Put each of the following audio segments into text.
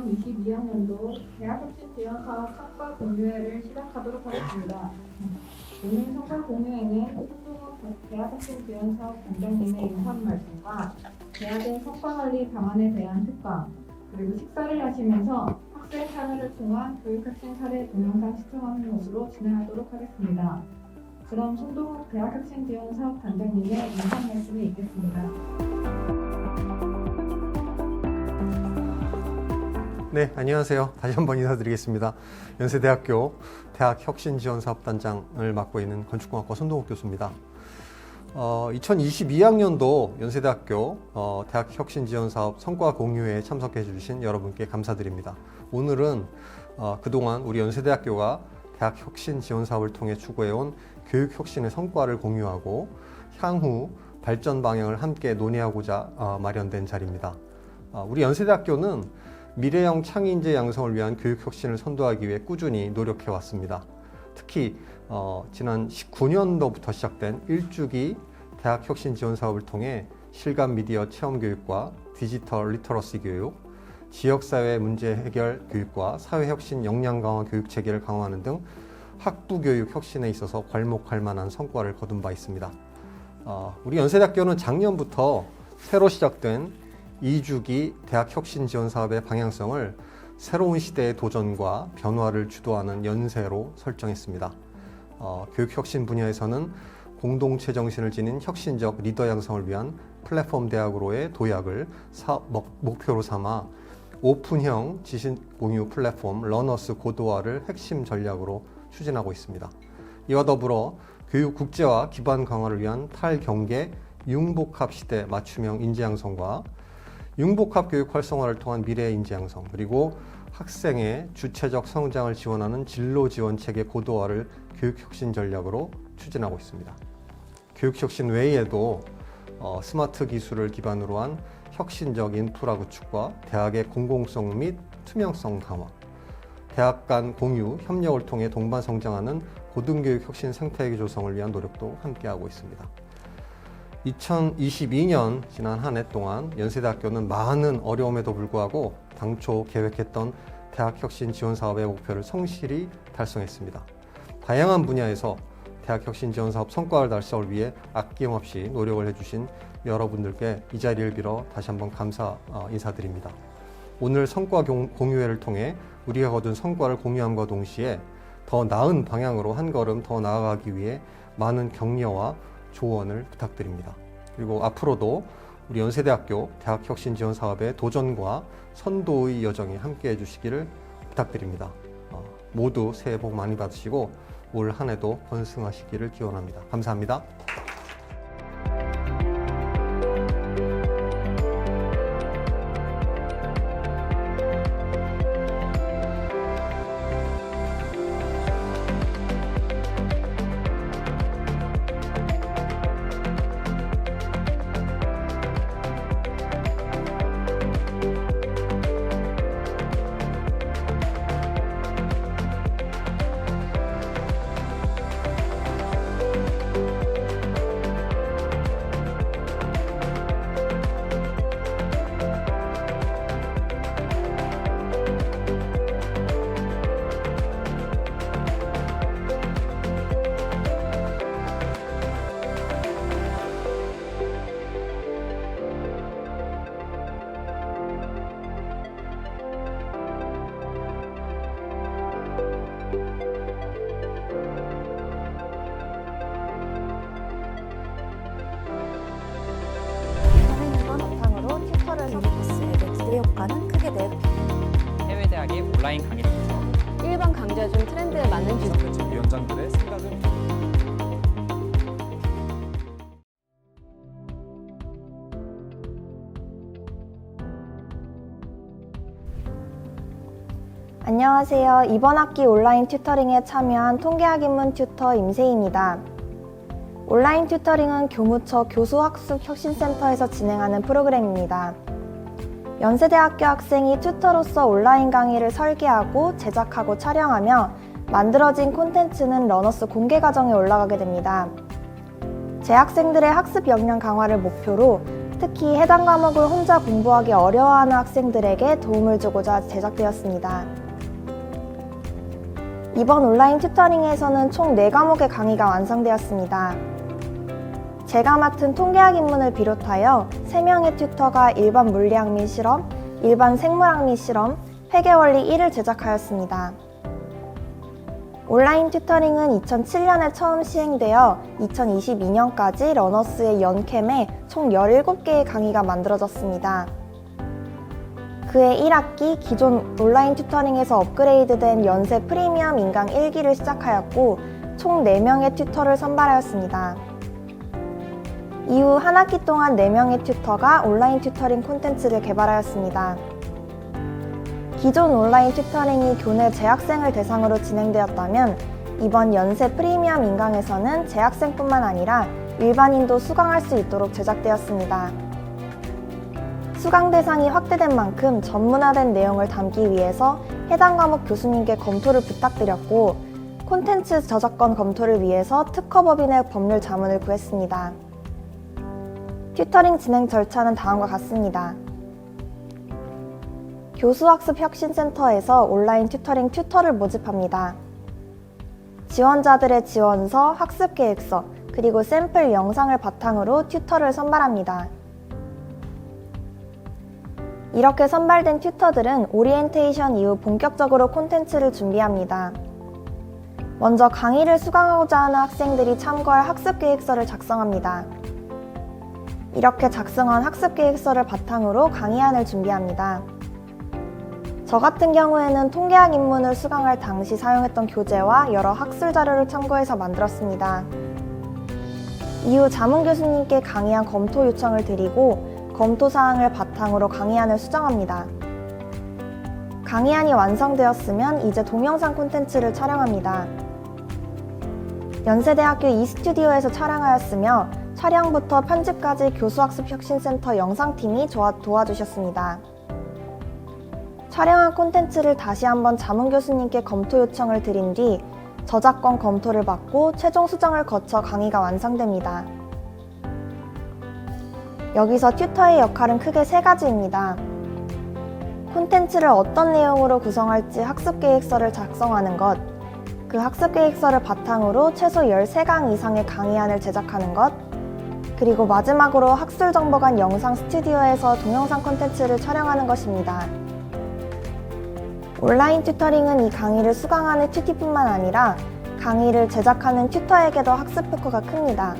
2022학년도 대학혁신 지원사업 성과 공유회를 시작하도록 하겠습니다. 오늘 성과 공유회는 홍동욱 대학혁신 지원사업 단장님의 인사 말씀과 대학의 성과관리 방안에 대한 특강, 그리고 식사를 하시면서 학생 참여를 통한 교육혁신 사례 동영상 시청하는 것으로 진행하도록 하겠습니다. 그럼 손동욱 대학혁신 지원사업 단장님의 인사 말씀이 있겠습니다. 네, 안녕하세요. 다시 한번 인사드리겠습니다. 연세대학교 대학혁신지원사업단장을 맡고 있는 건축공학과 손동욱 교수입니다. 2022학년도 연세대학교 대학혁신지원사업 성과공유회에 참석해 주신 여러분께 감사드립니다. 오늘은 그동안 우리 연세대학교가 대학혁신지원사업을 통해 추구해온 교육혁신의 성과를 공유하고 향후 발전 방향을 함께 논의하고자 마련된 자리입니다. 우리 연세대학교는 미래형 창의인재 양성을 위한 교육혁신을 선도하기 위해 꾸준히 노력해 왔습니다. 특히 지난 19년도부터 시작된 1주기 대학혁신 지원 사업을 통해 실감 미디어 체험 교육과 디지털 리터러시 교육, 지역사회 문제 해결 교육과 사회혁신 역량 강화 교육 체계를 강화하는 등 학부 교육 혁신에 있어서 괄목할 만한 성과를 거둔 바 있습니다. 우리 연세대학교는 작년부터 새로 시작된 2주기 대학혁신 지원 사업의 방향성을 새로운 시대의 도전과 변화를 주도하는 연세로 설정했습니다. 교육혁신 분야에서는 공동체 정신을 지닌 혁신적 리더 양성을 위한 플랫폼 대학으로의 도약을 목표로 삼아 오픈형 지식 공유 플랫폼 러너스 고도화를 핵심 전략으로 추진하고 있습니다. 이와 더불어 교육 국제화 기반 강화를 위한 탈경계 융복합 시대 맞춤형 인재 양성과 융복합 교육 활성화를 통한 미래 인재 양성, 그리고 학생의 주체적 성장을 지원하는 진로 지원 체계 고도화를 교육혁신 전략으로 추진하고 있습니다. 교육혁신 외에도 스마트 기술을 기반으로 한 혁신적 인프라 구축과 대학의 공공성 및 투명성 강화, 대학 간 공유, 협력을 통해 동반 성장하는 고등교육 혁신 생태계 조성을 위한 노력도 함께하고 있습니다. 2022년 지난 한 해 동안 연세대학교는 많은 어려움에도 불구하고 당초 계획했던 대학혁신 지원 사업의 목표를 성실히 달성했습니다. 다양한 분야에서 대학혁신 지원 사업 성과를 달성을 위해 아낌없이 노력을 해주신 여러분들께 이 자리를 빌어 다시 한번 감사 인사드립니다. 오늘 성과 공유회를 통해 우리가 거둔 성과를 공유함과 동시에 더 나은 방향으로 한 걸음 더 나아가기 위해 많은 격려와 조언을 부탁드립니다. 그리고 앞으로도 우리 연세대학교 대학혁신 지원 사업의 도전과 선도의 여정에 함께 해주시기를 부탁드립니다. 모두 새해 복 많이 받으시고 올 한 해도 번승하시기를 기원합니다. 감사합니다. 효과는 크게 내 해외 대학의 온라인 강의를 통해서 일반 강좌 중 트렌드에 맞는 기술 위원장들의 생각은 안녕하세요. 이번 학기 온라인 튜터링에 참여한 통계학 입문 튜터 임세희입니다. 온라인 튜터링은 교무처 교수학습혁신센터에서 진행하는 프로그램입니다. 연세대학교 학생이 튜터로서 온라인 강의를 설계하고 제작하고 촬영하며 만들어진 콘텐츠는 러너스 공개 과정에 올라가게 됩니다. 재학생들의 학습 역량 강화를 목표로 특히 해당 과목을 혼자 공부하기 어려워하는 학생들에게 도움을 주고자 제작되었습니다. 이번 온라인 튜터링에서는 총 4과목의 강의가 완성되었습니다. 제가 맡은 통계학 입문을 비롯하여 3명의 튜터가 일반 물리학 및 실험, 일반 생물학 및 실험, 회계원리 1을 제작하였습니다. 온라인 튜터링은 2007년에 처음 시행되어 2022년까지 러너스의 연캠에 총 17개의 강의가 만들어졌습니다. 그해 1학기 기존 온라인 튜터링에서 업그레이드된 연세 프리미엄 인강 1기를 시작하였고 총 4명의 튜터를 선발하였습니다. 이후 한 학기 동안 4명의 튜터가 온라인 튜터링 콘텐츠를 개발하였습니다. 기존 온라인 튜터링이 교내 재학생을 대상으로 진행되었다면 이번 연세 프리미엄 인강에서는 재학생뿐만 아니라 일반인도 수강할 수 있도록 제작되었습니다. 수강 대상이 확대된 만큼 전문화된 내용을 담기 위해서 해당 과목 교수님께 검토를 부탁드렸고 콘텐츠 저작권 검토를 위해서 특허법인의 법률 자문을 구했습니다. 튜터링 진행 절차는 다음과 같습니다. 교수학습혁신센터에서 온라인 튜터링 튜터를 모집합니다. 지원자들의 지원서, 학습계획서, 그리고 샘플 영상을 바탕으로 튜터를 선발합니다. 이렇게 선발된 튜터들은 오리엔테이션 이후 본격적으로 콘텐츠를 준비합니다. 먼저 강의를 수강하고자 하는 학생들이 참고할 학습계획서를 작성합니다. 이렇게 작성한 학습계획서를 바탕으로 강의안을 준비합니다. 저 같은 경우에는 통계학 입문을 수강할 당시 사용했던 교재와 여러 학술 자료를 참고해서 만들었습니다. 이후 자문 교수님께 강의안 검토 요청을 드리고 검토 사항을 바탕으로 강의안을 수정합니다. 강의안이 완성되었으면 이제 동영상 콘텐츠를 촬영합니다. 연세대학교 e스튜디오에서 촬영하였으며 촬영부터 편집까지 교수학습혁신센터 영상팀이 도와주셨습니다. 촬영한 콘텐츠를 다시 한번 자문 교수님께 검토 요청을 드린 뒤 저작권 검토를 받고 최종 수정을 거쳐 강의가 완성됩니다. 여기서 튜터의 역할은 크게 3가지입니다. 콘텐츠를 어떤 내용으로 구성할지 학습계획서를 작성하는 것, 그 학습계획서를 바탕으로 최소 13강 이상의 강의안을 제작하는 것, 그리고 마지막으로 학술정보관 영상 스튜디오에서 동영상 콘텐츠를 촬영하는 것입니다. 온라인 튜터링은 이 강의를 수강하는 튜티뿐만 아니라 강의를 제작하는 튜터에게도 학습 효과가 큽니다.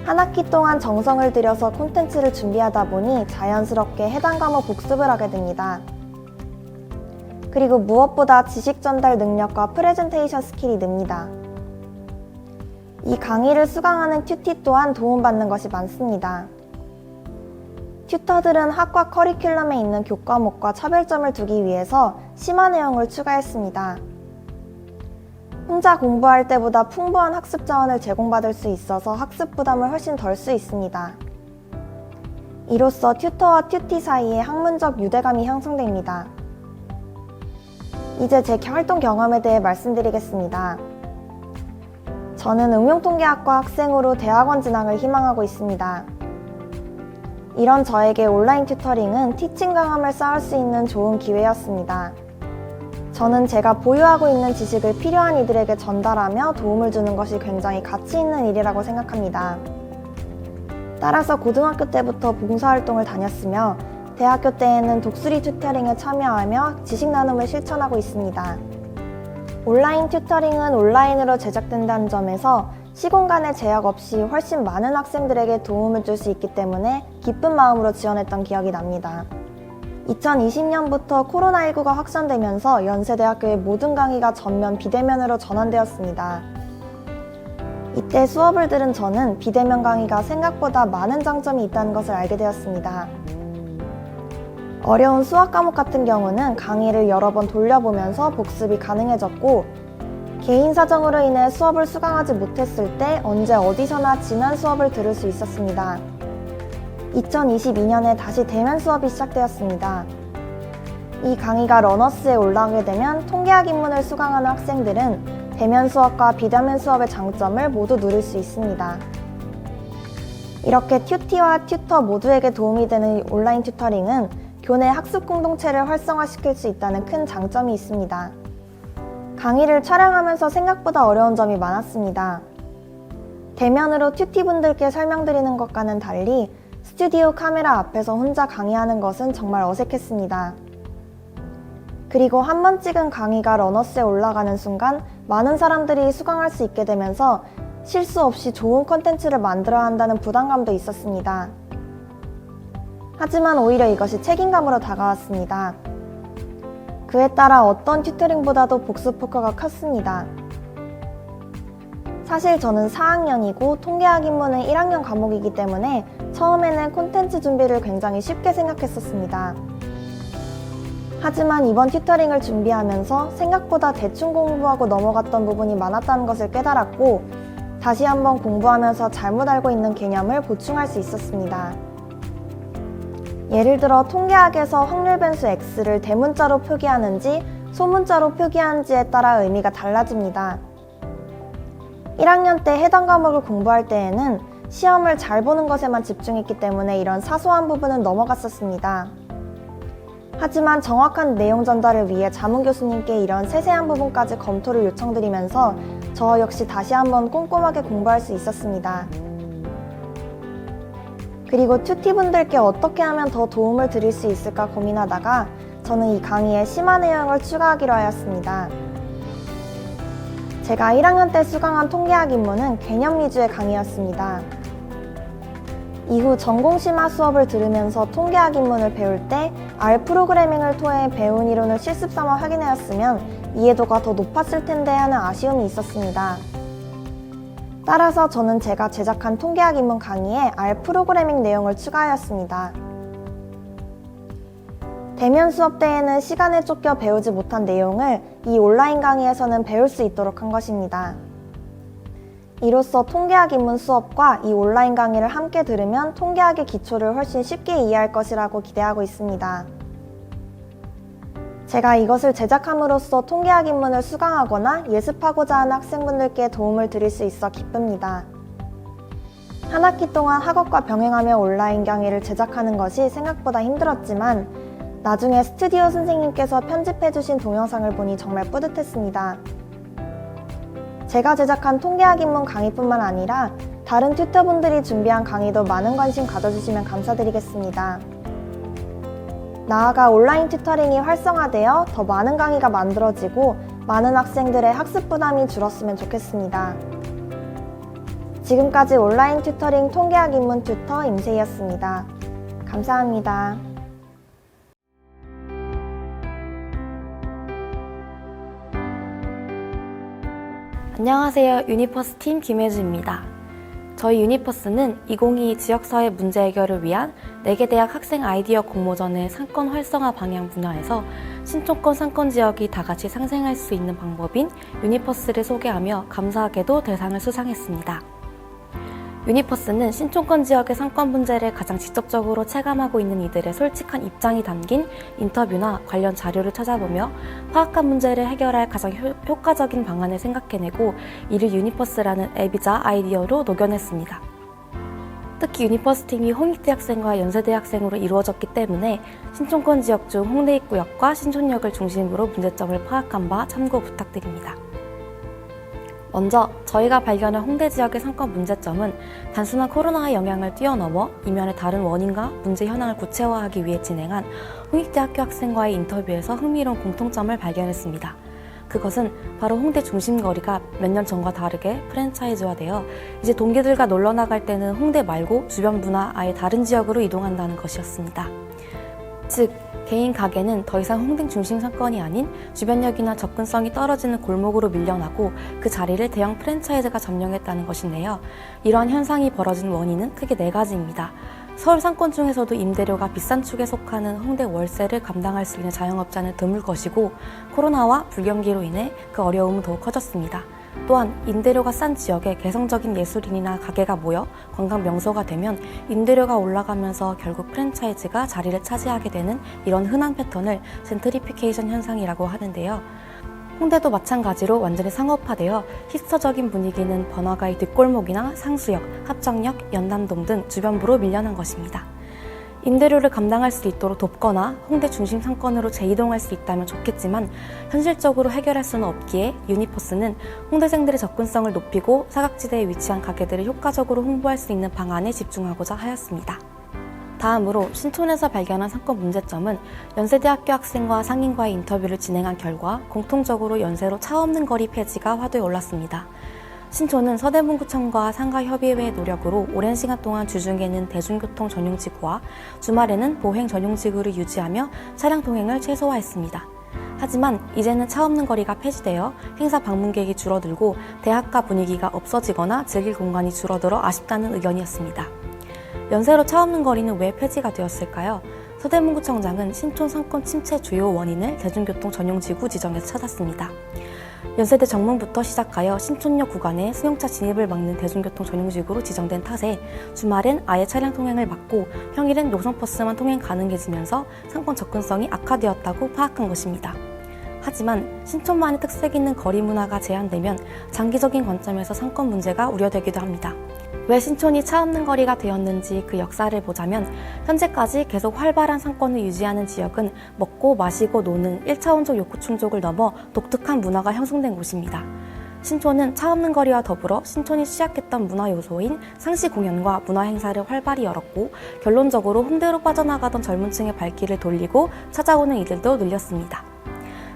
한 학기 동안 정성을 들여서 콘텐츠를 준비하다 보니 자연스럽게 해당 과목 복습을 하게 됩니다. 그리고 무엇보다 지식 전달 능력과 프레젠테이션 스킬이 늡니다. 이 강의를 수강하는 튜티 또한 도움받는 것이 많습니다. 튜터들은 학과 커리큘럼에 있는 교과목과 차별점을 두기 위해서 심화 내용을 추가했습니다. 혼자 공부할 때보다 풍부한 학습 자원을 제공받을 수 있어서 학습 부담을 훨씬 덜 수 있습니다. 이로써 튜터와 튜티 사이에 학문적 유대감이 형성됩니다. 이제 제 활동 경험에 대해 말씀드리겠습니다. 저는 응용통계학과 학생으로 대학원 진학을 희망하고 있습니다. 이런 저에게 온라인 튜터링은 티칭 경험을 쌓을 수 있는 좋은 기회였습니다. 저는 제가 보유하고 있는 지식을 필요한 이들에게 전달하며 도움을 주는 것이 굉장히 가치 있는 일이라고 생각합니다. 따라서 고등학교 때부터 봉사활동을 다녔으며 대학교 때에는 독수리 튜터링에 참여하며 지식 나눔을 실천하고 있습니다. 온라인 튜터링은 온라인으로 제작된다는 점에서 시공간의 제약 없이 훨씬 많은 학생들에게 도움을 줄 수 있기 때문에 기쁜 마음으로 지원했던 기억이 납니다. 2020년부터 코로나19가 확산되면서 연세대학교의 모든 강의가 전면 비대면으로 전환되었습니다. 이때 수업을 들은 저는 비대면 강의가 생각보다 많은 장점이 있다는 것을 알게 되었습니다. 어려운 수학 과목 같은 경우는 강의를 여러 번 돌려보면서 복습이 가능해졌고 개인 사정으로 인해 수업을 수강하지 못했을 때 언제 어디서나 지난 수업을 들을 수 있었습니다. 2022년에 다시 대면 수업이 시작되었습니다. 이 강의가 러너스에 올라오게 되면 통계학 입문을 수강하는 학생들은 대면 수업과 비대면 수업의 장점을 모두 누릴 수 있습니다. 이렇게 튜티와 튜터 모두에게 도움이 되는 온라인 튜터링은 교내 학습 공동체를 활성화시킬 수 있다는 큰 장점이 있습니다. 강의를 촬영하면서 생각보다 어려운 점이 많았습니다. 대면으로 튜티분들께 설명드리는 것과는 달리 스튜디오 카메라 앞에서 혼자 강의하는 것은 정말 어색했습니다. 그리고 한 번 찍은 강의가 러너스에 올라가는 순간 많은 사람들이 수강할 수 있게 되면서 실수 없이 좋은 콘텐츠를 만들어야 한다는 부담감도 있었습니다. 하지만 오히려 이것이 책임감으로 다가왔습니다. 그에 따라 어떤 튜터링보다도 복습 효과가 컸습니다. 사실 저는 4학년이고 통계학 인문은 1학년 과목이기 때문에 처음에는 콘텐츠 준비를 굉장히 쉽게 생각했었습니다. 하지만 이번 튜터링을 준비하면서 생각보다 대충 공부하고 넘어갔던 부분이 많았다는 것을 깨달았고 다시 한번 공부하면서 잘못 알고 있는 개념을 보충할 수 있었습니다. 예를 들어 통계학에서 확률 변수 x를 대문자로 표기하는지 소문자로 표기하는지에 따라 의미가 달라집니다. 1학년 때 해당 과목을 공부할 때에는 시험을 잘 보는 것에만 집중했기 때문에 이런 사소한 부분은 넘어갔었습니다. 하지만 정확한 내용 전달을 위해 자문 교수님께 이런 세세한 부분까지 검토를 요청드리면서 저 역시 다시 한번 꼼꼼하게 공부할 수 있었습니다. 그리고 튜티분들께 어떻게 하면 더 도움을 드릴 수 있을까 고민하다가 저는 이 강의에 심화 내용을 추가하기로 하였습니다. 제가 1학년 때 수강한 통계학 입문은 개념 위주의 강의였습니다. 이후 전공 심화 수업을 들으면서 통계학 입문을 배울 때 R 프로그래밍을 통해 배운 이론을 실습 삼아 확인하였으면 이해도가 더 높았을 텐데 하는 아쉬움이 있었습니다. 따라서 저는 제가 제작한 통계학 입문 강의에 R 프로그래밍 내용을 추가하였습니다. 대면 수업 때에는 시간에 쫓겨 배우지 못한 내용을 이 온라인 강의에서는 배울 수 있도록 한 것입니다. 이로써 통계학 입문 수업과 이 온라인 강의를 함께 들으면 통계학의 기초를 훨씬 쉽게 이해할 것이라고 기대하고 있습니다. 제가 이것을 제작함으로써 통계학 입문을 수강하거나 예습하고자 하는 학생분들께 도움을 드릴 수 있어 기쁩니다. 한 학기 동안 학업과 병행하며 온라인 강의를 제작하는 것이 생각보다 힘들었지만 나중에 스튜디오 선생님께서 편집해주신 동영상을 보니 정말 뿌듯했습니다. 제가 제작한 통계학 입문 강의뿐만 아니라 다른 튜터분들이 준비한 강의도 많은 관심 가져주시면 감사드리겠습니다. 나아가 온라인 튜터링이 활성화되어 더 많은 강의가 만들어지고 많은 학생들의 학습 부담이 줄었으면 좋겠습니다. 지금까지 온라인 튜터링 통계학 입문 튜터 임세희였습니다. 감사합니다. 안녕하세요. 유니퍼스 팀 김혜주입니다. 저희 유니퍼스는 2022 지역사회 문제 해결을 위한 4개 대학 학생 아이디어 공모전의 상권 활성화 방향 분야에서 신촌권 상권 지역이 다 같이 상생할 수 있는 방법인 유니퍼스를 소개하며 감사하게도 대상을 수상했습니다. 유니퍼스는 신촌권 지역의 상권 문제를 가장 직접적으로 체감하고 있는 이들의 솔직한 입장이 담긴 인터뷰나 관련 자료를 찾아보며 파악한 문제를 해결할 가장 효과적인 방안을 생각해내고 이를 유니퍼스라는 앱이자 아이디어로 녹여냈습니다. 특히 유니퍼스 팀이 홍익대학생과 연세대학생으로 이루어졌기 때문에 신촌권 지역 중 홍대 입구역과 신촌역을 중심으로 문제점을 파악한 바 참고 부탁드립니다. 먼저 저희가 발견한 홍대 지역의 상권 문제점은 단순한 코로나의 영향을 뛰어넘어 이면의 다른 원인과 문제 현황을 구체화하기 위해 진행한 홍익대학교 학생과의 인터뷰에서 흥미로운 공통점을 발견했습니다. 그것은 바로 홍대 중심거리가 몇 년 전과 다르게 프랜차이즈화되어 이제 동기들과 놀러 나갈 때는 홍대 말고 주변 부나 아예 다른 지역으로 이동한다는 것이었습니다. 즉, 개인 가게는 더 이상 홍대 중심 상권이 아닌 주변역이나 접근성이 떨어지는 골목으로 밀려나고 그 자리를 대형 프랜차이즈가 점령했다는 것인데요. 이러한 현상이 벌어진 원인은 크게 4가지입니다. 서울 상권 중에서도 임대료가 비싼 축에 속하는 홍대 월세를 감당할 수 있는 자영업자는 드물 것이고 코로나와 불경기로 인해 그 어려움은 더욱 커졌습니다. 또한 임대료가 싼 지역에 개성적인 예술인이나 가게가 모여 관광 명소가 되면 임대료가 올라가면서 결국 프랜차이즈가 자리를 차지하게 되는 이런 흔한 패턴을 젠트리피케이션 현상이라고 하는데요. 홍대도 마찬가지로 완전히 상업화되어 힙스터적인 분위기는 번화가의 뒷골목이나 상수역, 합정역, 연남동 등 주변부로 밀려난 것입니다. 임대료를 감당할 수 있도록 돕거나 홍대 중심 상권으로 재이동할 수 있다면 좋겠지만 현실적으로 해결할 수는 없기에 유니버스는 홍대생들의 접근성을 높이고 사각지대에 위치한 가게들을 효과적으로 홍보할 수 있는 방안에 집중하고자 하였습니다. 다음으로 신촌에서 발견한 상권 문제점은 연세대학교 학생과 상인과의 인터뷰를 진행한 결과 공통적으로 연세로 차 없는 거리 폐지가 화두에 올랐습니다. 신촌은 서대문구청과 상가협의회의 노력으로 오랜 시간 동안 주중에는 대중교통 전용지구와 주말에는 보행 전용지구를 유지하며 차량 통행을 최소화했습니다. 하지만 이제는 차 없는 거리가 폐지되어 행사 방문객이 줄어들고 대학가 분위기가 없어지거나 즐길 공간이 줄어들어 아쉽다는 의견이었습니다. 연세로 차 없는 거리는 왜 폐지가 되었을까요? 서대문구청장은 신촌 상권 침체 주요 원인을 대중교통 전용지구 지정에서 찾았습니다. 연세대 정문부터 시작하여 신촌역 구간에 승용차 진입을 막는 대중교통 전용지구로 지정된 탓에 주말엔 아예 차량 통행을 막고 평일엔 노선버스만 통행 가능해지면서 상권 접근성이 악화되었다고 파악한 것입니다. 하지만 신촌만의 특색 있는 거리 문화가 제한되면 장기적인 관점에서 상권 문제가 우려되기도 합니다. 왜 신촌이 차 없는 거리가 되었는지 그 역사를 보자면 현재까지 계속 활발한 상권을 유지하는 지역은 먹고 마시고 노는 1차원적 욕구 충족을 넘어 독특한 문화가 형성된 곳입니다. 신촌은 차 없는 거리와 더불어 신촌이 취약했던 문화 요소인 상시 공연과 문화 행사를 활발히 열었고 결론적으로 홍대로 빠져나가던 젊은 층의 발길을 돌리고 찾아오는 이들도 늘렸습니다.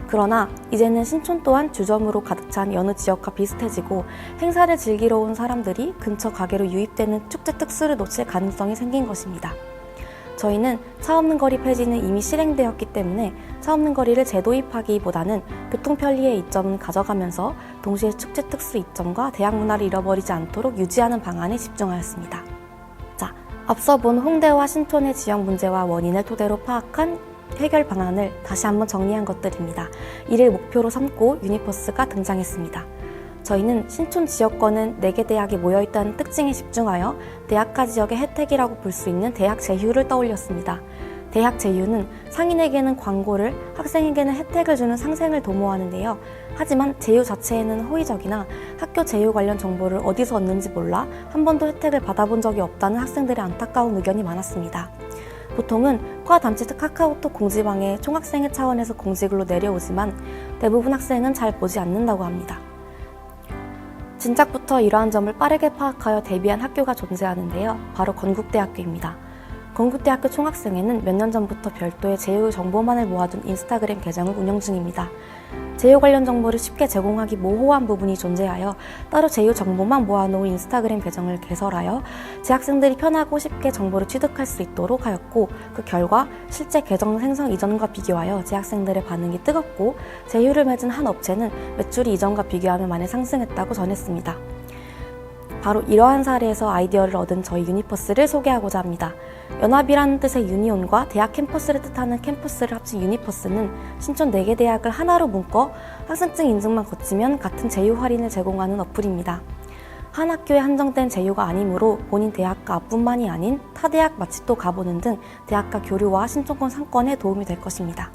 그러나 이제는 신촌 또한 주점으로 가득 찬 여느 지역과 비슷해지고 행사를 즐기러 온 사람들이 근처 가게로 유입되는 축제 특수를 놓칠 가능성이 생긴 것입니다. 저희는 차 없는 거리 폐지는 이미 실행되었기 때문에 차 없는 거리를 재도입하기보다는 교통 편리의 이점은 가져가면서 동시에 축제 특수 이점과 대학 문화를 잃어버리지 않도록 유지하는 방안에 집중하였습니다. 자, 앞서 본 홍대와 신촌의 지역 문제와 원인을 토대로 파악한 해결 방안을 다시 한번 정리한 것들입니다. 이를 목표로 삼고 유니버스가 등장했습니다. 저희는 신촌 지역권은 4개 대학이 모여있다는 특징에 집중하여 대학가 지역의 혜택이라고 볼 수 있는 대학 제휴를 떠올렸습니다. 대학 제휴는 상인에게는 광고를, 학생에게는 혜택을 주는 상생을 도모하는데요. 하지만 제휴 자체에는 호의적이나 학교 제휴 관련 정보를 어디서 얻는지 몰라 한 번도 혜택을 받아본 적이 없다는 학생들의 안타까운 의견이 많았습니다. 보통은 과 단체 카카오톡 공지방에 총학생회 차원에서 공지글로 내려오지만 대부분 학생은 잘 보지 않는다고 합니다. 진작부터 이러한 점을 빠르게 파악하여 대비한 학교가 존재하는데요. 바로 건국대학교입니다. 건국대학교 총학생회는 몇 년 전부터 별도의 제휴 정보만을 모아둔 인스타그램 계정을 운영 중입니다. 제휴 관련 정보를 쉽게 제공하기 모호한 부분이 존재하여 따로 제휴 정보만 모아놓은 인스타그램 계정을 개설하여 재학생들이 편하고 쉽게 정보를 취득할 수 있도록 하였고 그 결과 실제 계정 생성 이전과 비교하여 재학생들의 반응이 뜨겁고 제휴를 맺은 한 업체는 매출이 이전과 비교하면 많이 상승했다고 전했습니다. 바로 이러한 사례에서 아이디어를 얻은 저희 유니버스를 소개하고자 합니다. 연합이라는 뜻의 유니온과 대학 캠퍼스를 뜻하는 캠퍼스를 합친 유니버스는 신촌 4개 대학을 하나로 묶어 학생증 인증만 거치면 같은 제휴 할인을 제공하는 어플입니다. 한 학교에 한정된 제휴가 아니므로 본인 대학가 앞뿐만이 아닌 타 대학 맛집도 가보는 등 대학가 교류와 신촌권 상권에 도움이 될 것입니다.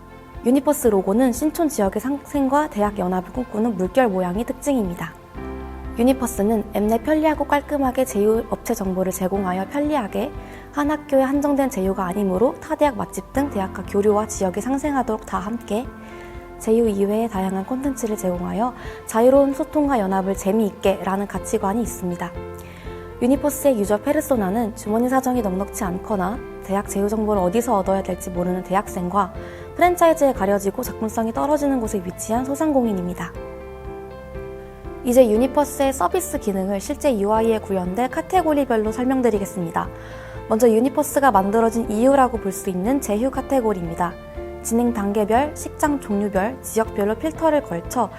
유니버스 로고는 신촌 지역의 상생과 대학 연합을 꿈꾸는 물결 모양이 특징입니다. 유니버스는 앱 내 편리하고 깔끔하게 제휴 업체 정보를 제공하여 편리하게 한 학교에 한정된 제휴가 아니므로 타 대학 맛집 등 대학가 교류와 지역이 상생하도록 다 함께 제휴 이외의 다양한 콘텐츠를 제공하여 자유로운 소통과 연합을 재미있게 라는 가치관이 있습니다. 유니버스의 유저 페르소나는 주머니 사정이 넉넉지 않거나 대학 제휴 정보를 어디서 얻어야 될지 모르는 대학생과 프랜차이즈에 가려지고 접근성이 떨어지는 곳에 위치한 소상공인입니다. 이제 유니버스의 서비스 기능을 실제 UI에 구현될 카테고리별로 설명드리겠습니다. 먼저 유니버스가 만들어진 이유라고 볼 수 있는 제휴 카테고리입니다. 진행 단계별, 식장 종류별, 지역별로 필터를 걸쳐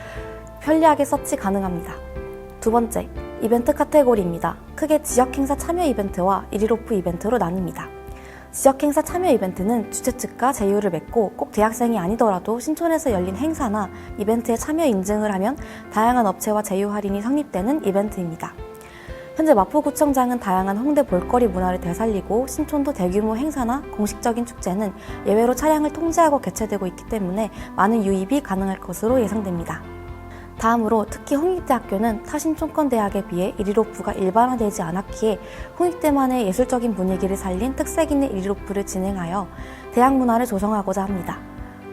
편리하게 서치 가능합니다. 두 번째, 이벤트 카테고리입니다. 크게 지역 행사 참여 이벤트와 일일오프 이벤트로 나뉩니다. 지역 행사 참여 이벤트는 주최 측과 제휴를 맺고 꼭 대학생이 아니더라도 신촌에서 열린 행사나 이벤트에 참여 인증을 하면 다양한 업체와 제휴 할인이 성립되는 이벤트입니다. 현재 마포구청장은 다양한 홍대 볼거리 문화를 되살리고 신촌도 대규모 행사나 공식적인 축제는 예외로 차량을 통제하고 개최되고 있기 때문에 많은 유입이 가능할 것으로 예상됩니다. 다음으로 특히 홍익대학교는 타 신촌권 대학에 비해 일일오프가 일반화되지 않았기에 홍익대만의 예술적인 분위기를 살린 특색 있는 일일오프를 진행하여 대학 문화를 조성하고자 합니다.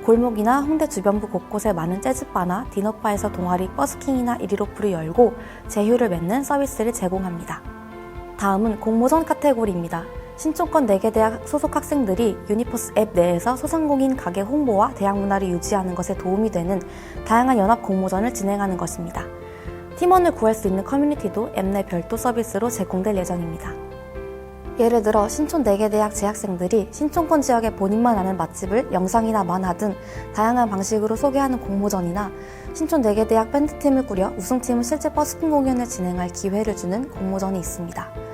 골목이나 홍대 주변부 곳곳에 많은 재즈바나 디너바에서 동아리 버스킹이나 일일오프를 열고 제휴를 맺는 서비스를 제공합니다. 다음은 공모전 카테고리입니다. 신촌권 4개 대학 소속 학생들이 유니버스 앱 내에서 소상공인 가게 홍보와 대학 문화를 유지하는 것에 도움이 되는 다양한 연합 공모전을 진행하는 것입니다. 팀원을 구할 수 있는 커뮤니티도 앱 내 별도 서비스로 제공될 예정입니다. 예를 들어 신촌 4개 대학 재학생들이 신촌권 지역의 본인만 아는 맛집을 영상이나 만화 등 다양한 방식으로 소개하는 공모전이나 신촌 4개 대학 밴드팀을 꾸려 우승팀은 실제 버스킹 공연을 진행할 기회를 주는 공모전이 있습니다.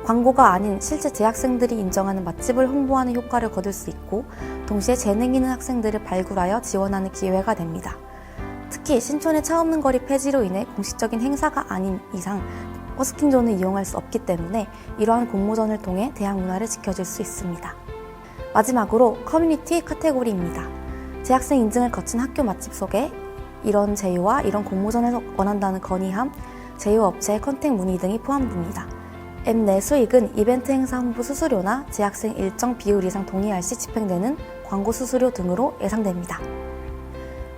광고가 아닌 실제 재학생들이 인정하는 맛집을 홍보하는 효과를 거둘 수 있고 동시에 재능 있는 학생들을 발굴하여 지원하는 기회가 됩니다. 특히 신촌의 차 없는 거리 폐지로 인해 공식적인 행사가 아닌 이상 버스킹존을 이용할 수 없기 때문에 이러한 공모전을 통해 대학 문화를 지켜줄 수 있습니다. 마지막으로 커뮤니티 카테고리입니다. 재학생 인증을 거친 학교 맛집 소개, 이런 제휴와 이런 공모전에서 원한다는 건의함, 제휴 업체의 컨택 문의 등이 포함됩니다. 앱 내 수익은 이벤트 행사 홍보 수수료나 재학생 일정 비율 이상 동의할 시 집행되는 광고 수수료 등으로 예상됩니다.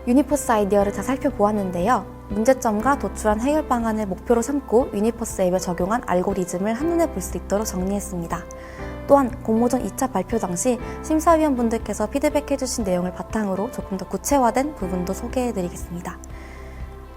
유니버스 아이디어를 다 살펴보았는데요. 문제점과 도출한 해결 방안을 목표로 삼고 유니버스 앱에 적용한 알고리즘을 한눈에 볼 수 있도록 정리했습니다. 또한 공모전 2차 발표 당시 심사위원분들께서 피드백해주신 내용을 바탕으로 조금 더 구체화된 부분도 소개해드리겠습니다.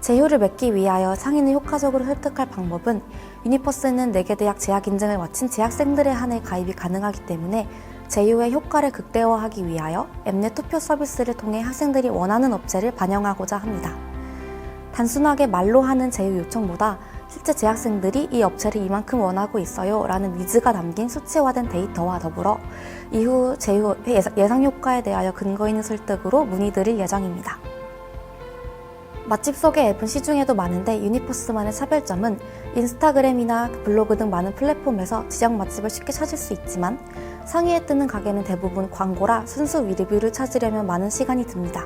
제휴를 맺기 위하여 상인을 효과적으로 획득할 방법은 유니버스는 4개 대학 재학 인증을 마친 재학생들에 한해 가입이 가능하기 때문에 제휴의 효과를 극대화하기 위하여 앱 내 투표 서비스를 통해 학생들이 원하는 업체를 반영하고자 합니다. 단순하게 말로 하는 제휴 요청보다 실제 재학생들이 이 업체를 이만큼 원하고 있어요 라는 니즈가 담긴 수치화된 데이터와 더불어 이후 제휴 예상 효과에 대하여 근거 있는 설득으로 문의드릴 예정입니다. 맛집 소개 앱은 시중에도 많은데 유니버스만의 차별점은 인스타그램이나 블로그 등 많은 플랫폼에서 지역 맛집을 쉽게 찾을 수 있지만 상위에 뜨는 가게는 대부분 광고라 순수 리뷰를 찾으려면 많은 시간이 듭니다.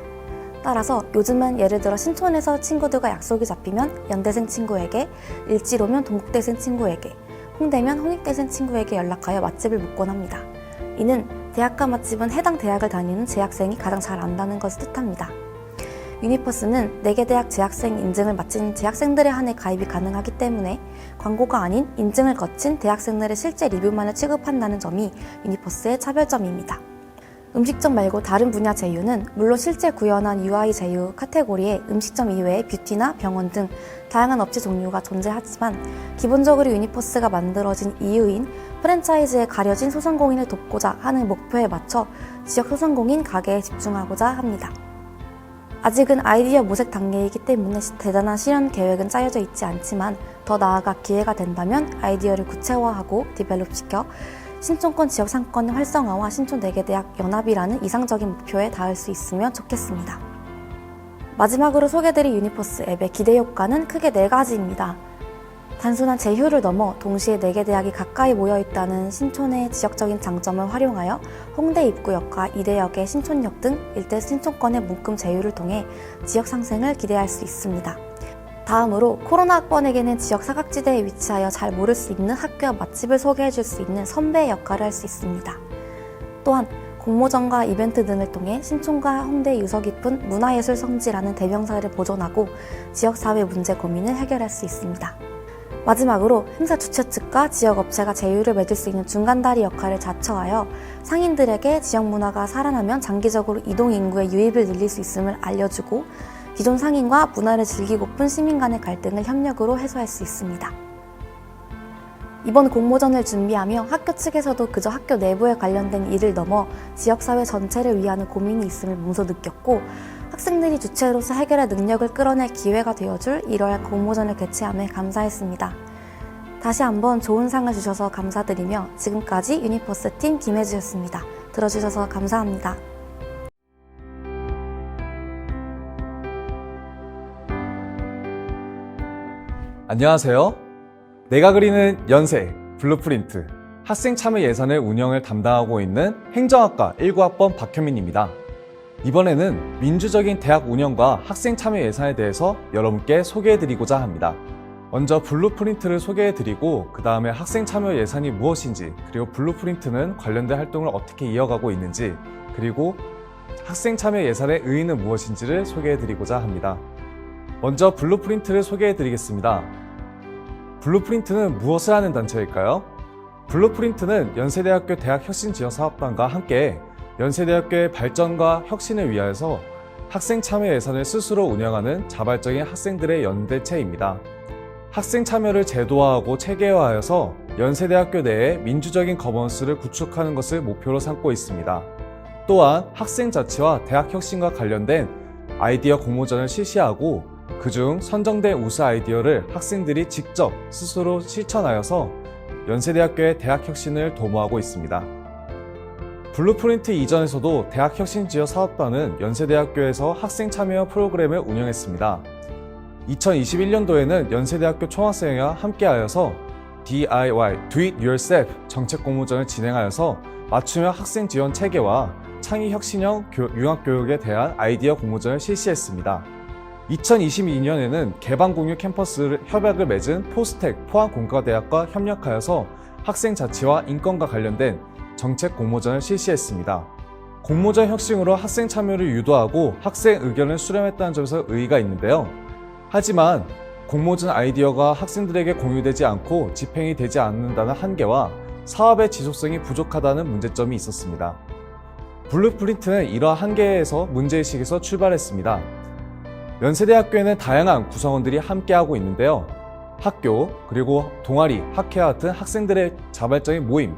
따라서 요즘은 예를 들어 신촌에서 친구들과 약속이 잡히면 연대생 친구에게, 일지로 오면 동국대생 친구에게, 홍대면 홍익대생 친구에게 연락하여 맛집을 묻곤 합니다. 이는 대학가 맛집은 해당 대학을 다니는 재학생이 가장 잘 안다는 것을 뜻합니다. 유니버스는 4개 대학 재학생 인증을 마친 재학생들에 한해 가입이 가능하기 때문에 광고가 아닌 인증을 거친 대학생들의 실제 리뷰만을 취급한다는 점이 유니버스의 차별점입니다. 음식점 말고 다른 분야 제휴는 물론 실제 구현한 UI 제휴 카테고리에 음식점 이외에 뷰티나 병원 등 다양한 업체 종류가 존재하지만 기본적으로 유니버스가 만들어진 이유인 프랜차이즈에 가려진 소상공인을 돕고자 하는 목표에 맞춰 지역 소상공인 가게에 집중하고자 합니다. 아직은 아이디어 모색 단계이기 때문에 대단한 실현 계획은 짜여져 있지 않지만 더 나아가 기회가 된다면 아이디어를 구체화하고 디벨롭시켜 신촌권 지역 상권의 활성화와 신촌 4개 대학 연합이라는 이상적인 목표에 닿을 수 있으면 좋겠습니다. 마지막으로 소개드릴 유니버스 앱의 기대 효과는 크게 4가지입니다. 단순한 제휴를 넘어 동시에 4개 대학이 가까이 모여있다는 신촌의 지역적인 장점을 활용하여 홍대 입구역과 이대역의 신촌역 등 일대 신촌권의 묶음 제휴를 통해 지역 상생을 기대할 수 있습니다. 다음으로 코로나 학번에게는 지역 사각지대에 위치하여 잘 모를 수 있는 학교와 맛집을 소개해줄 수 있는 선배의 역할을 할 수 있습니다. 또한 공모전과 이벤트 등을 통해 신촌과 홍대의 유서 깊은 문화예술 성지라는 대명사를 보존하고 지역사회 문제 고민을 해결할 수 있습니다. 마지막으로 행사 주최 측과 지역 업체가 제휴를 맺을 수 있는 중간다리 역할을 자처하여 상인들에게 지역 문화가 살아나면 장기적으로 이동 인구의 유입을 늘릴 수 있음을 알려주고 기존 상인과 문화를 즐기고픈 시민 간의 갈등을 협력으로 해소할 수 있습니다. 이번 공모전을 준비하며 학교 측에서도 그저 학교 내부에 관련된 일을 넘어 지역사회 전체를 위하는 고민이 있음을 몸소 느꼈고 학생들이 주체로서 해결할 능력을 끌어낼 기회가 되어줄 1월 공모전을 개최함에 감사했습니다. 다시 한번 좋은 상을 주셔서 감사드리며 지금까지 유니버스 팀 김혜주였습니다. 들어주셔서 감사합니다. 안녕하세요. 내가 그리는 연세 블루프린트 학생 참여 예산을 운영을 담당하고 있는 행정학과 19학번 박현민입니다. 이번에는 민주적인 대학 운영과 학생 참여 예산에 대해서 여러분께 소개해드리고자 합니다. 먼저 블루프린트를 소개해드리고 그 다음에 학생 참여 예산이 무엇인지, 그리고 블루프린트는 관련된 활동을 어떻게 이어가고 있는지, 그리고 학생 참여 예산의 의의는 무엇인지를 소개해드리고자 합니다. 먼저 블루프린트를 소개해드리겠습니다. 블루프린트는 무엇을 하는 단체일까요? 블루프린트는 연세대학교 대학혁신지원사업단과 함께 연세대학교의 발전과 혁신을 위하여서 학생 참여 예산을 스스로 운영하는 자발적인 학생들의 연대체입니다. 학생 참여를 제도화하고 체계화하여서 연세대학교 내에 민주적인 거버넌스를 구축하는 것을 목표로 삼고 있습니다. 또한 학생 자치와 대학 혁신과 관련된 아이디어 공모전을 실시하고 그중 선정된 우수 아이디어를 학생들이 직접 스스로 실천하여서 연세대학교의 대학 혁신을 도모하고 있습니다. 블루프린트 이전에서도 대학혁신지원사업단은 연세대학교에서 학생 참여 프로그램을 운영했습니다. 2021년도에는 연세대학교 총학생회와 함께하여서 DIY, Do It Yourself 정책 공모전을 진행하여서 맞춤형 학생 지원 체계와 창의 혁신형 융합교육에 대한 아이디어 공모전을 실시했습니다. 2022년에는 개방공유 캠퍼스 협약을 맺은 포스텍 포항공과대학과 협력하여서 학생 자치와 인권과 관련된 정책 공모전을 실시했습니다. 공모전 혁신으로 학생 참여를 유도하고 학생 의견을 수렴했다는 점에서 의의가 있는데요. 하지만 공모전 아이디어가 학생들에게 공유되지 않고 집행이 되지 않는다는 한계와 사업의 지속성이 부족하다는 문제점이 있었습니다. 블루프린트는 이러한 한계에서 문제의식에서 출발했습니다. 연세대학교에는 다양한 구성원들이 함께하고 있는데요. 학교, 그리고 동아리, 학회와 같은 학생들의 자발적인 모임,